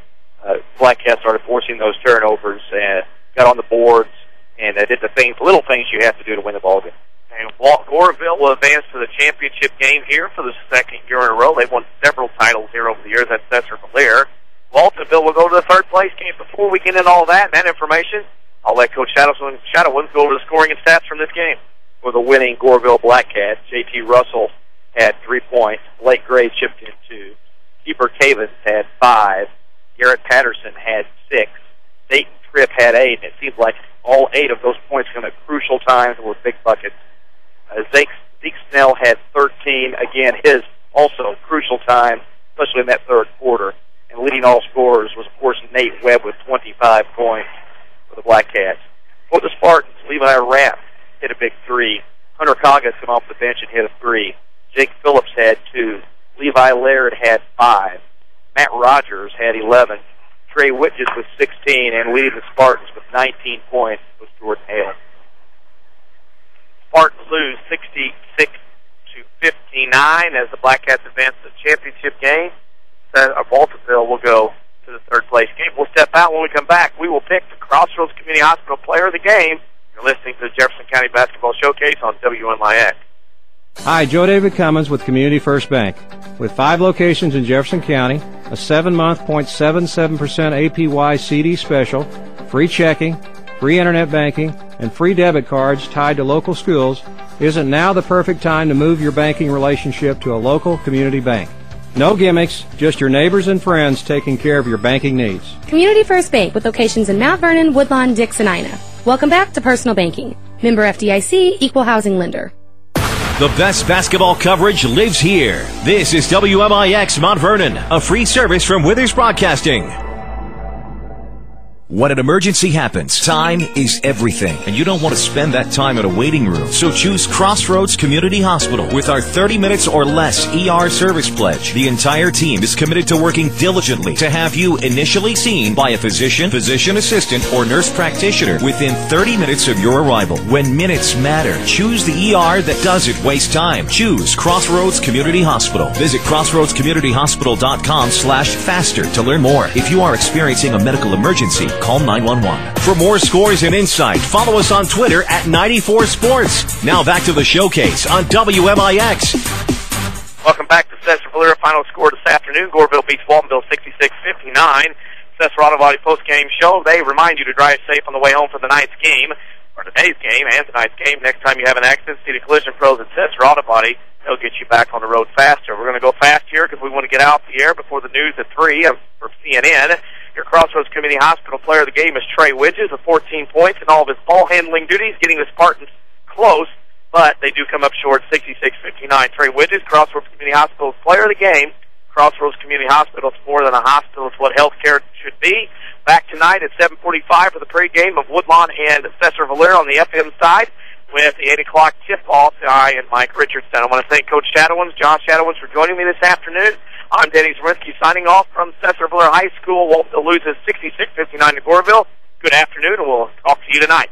Blackcats started forcing those turnovers and got on the boards and did the little things you have to do to win the ballgame. And Goreville will advance to the championship game here for the second year in a row. They've won several titles here over the years. That's Sesser-Valier. Waltonville will go to the third place game. Before we get into all that and that information, I'll let Coach Shadowens go over the scoring and stats from this game. For the winning Goreville Blackcats, J.T. Russell had 3 points. Blake Gray chipped in 2. Keeper Cavens had 5. Garrett Patterson had 6. Dayton Tripp had 8. And it seems like all 8 of those points come at crucial times and were big buckets. Zeke Snell had 13. Again, his also crucial time, especially in that third quarter. And leading all scorers was, of course, Nate Webb with 25 points for the Blackcats. For the Spartans, Levi Rapp hit a big 3. Hunter Coggins came off the bench and hit a 3. Jake Phillips had 2. Levi Laird had 5. Matt Rogers had 11. Trey Whitges with 16. And leading the Spartans with 19 points was Jordan Hale. Spartans lose 66-59 as the Blackcats advance to the championship game. Waltonville will go to the third place game. We'll step out. When we come back, we will pick the Crossroads Community Hospital player of the game. You're listening to the Jefferson County Basketball Showcase on WMIX. Hi, Joe David Cummins with Community First Bank. With 5 locations in Jefferson County, a 7-month 0.77% APY CD special, free checking, free internet banking, and free debit cards tied to local schools, isn't now the perfect time to move your banking relationship to a local community bank? No gimmicks, just your neighbors and friends taking care of your banking needs. Community First Bank with locations in Mount Vernon, Woodlawn, Dix, and Ina. Welcome back to Personal Banking. Member FDIC, Equal Housing Lender. The best basketball coverage lives here. This is WMIX Mount Vernon, a free service from Withers Broadcasting. When an emergency happens, time is everything, and you don't want to spend that time in a waiting room. So choose Crossroads Community Hospital with our 30 minutes or less ER service pledge. The entire team is committed to working diligently to have you initially seen by a physician, physician assistant, or nurse practitioner within 30 minutes of your arrival. When minutes matter, choose the ER that doesn't waste time. Choose Crossroads Community Hospital. Visit crossroadscommunityhospital.com/faster to learn more. If you are experiencing a medical emergency, call 911. For more scores and insight, follow us on Twitter at 94sports. Now back to the showcase on WMIX. Welcome back to Sesser-Valier. Final score this afternoon. Goreville beats Waltonville 66-59. Sesser Auto Body post-game show. They remind you to drive safe on the way home for the night's game, or today's game and tonight's game. Next time you have an accident, see the collision pros at Sesser Auto Body. They'll get you back on the road faster. We're going to go fast here because we want to get out the air before the news at 3 for CNN. Your Crossroads Community Hospital player of the game is Trey Whitges with 14 points in all of his ball handling duties, getting the Spartans close, but they do come up short, 66-59. Trey Whitges, Crossroads Community Hospital's player of the game. Crossroads Community Hospital, it's more than a hospital. It's what healthcare should be. Back tonight at 7:45 for the pregame of Woodlawn and Sesser-Valier on the FM side with the 8 o'clock tip-off. I and Mike Richardson. I want to thank Coach Shadowens, Josh Shadowens, for joining me this afternoon. I'm Denny Czerwinski signing off from Sesser-Valier High School. Waltonville loses 66-59 to Goreville. Good afternoon, and we'll talk to you tonight.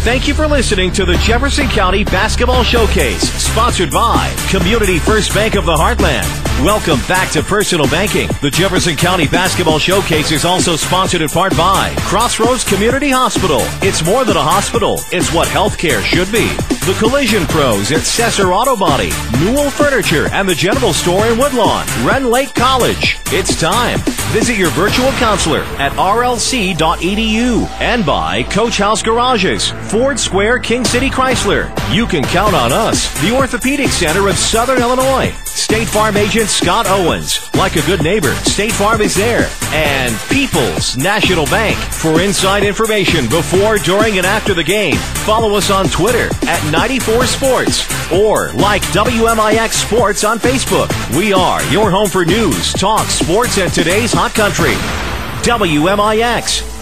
Thank you for listening to the Jefferson County Basketball Showcase, sponsored by Community First Bank of the Heartland. Welcome back to Personal Banking. The Jefferson County Basketball Showcase is also sponsored in part by Crossroads Community Hospital. It's more than a hospital. It's what healthcare should be. The Collision Pros at Sesser Auto Body, Newell Furniture, and the General Store in Woodlawn, Ren Lake College. It's time. Visit your virtual counselor at rlc.edu. And by Coach House Garages, Ford Square, King City Chrysler. You can count on us, the Orthopedic Center of Southern Illinois. State Farm agent Scott Owens. Like a good neighbor, State Farm is there. And People's National Bank. For inside information before, during, and after the game, follow us on Twitter at 94sports or like WMIX Sports on Facebook. We are your home for news, talk, sports, and today's hot country. WMIX.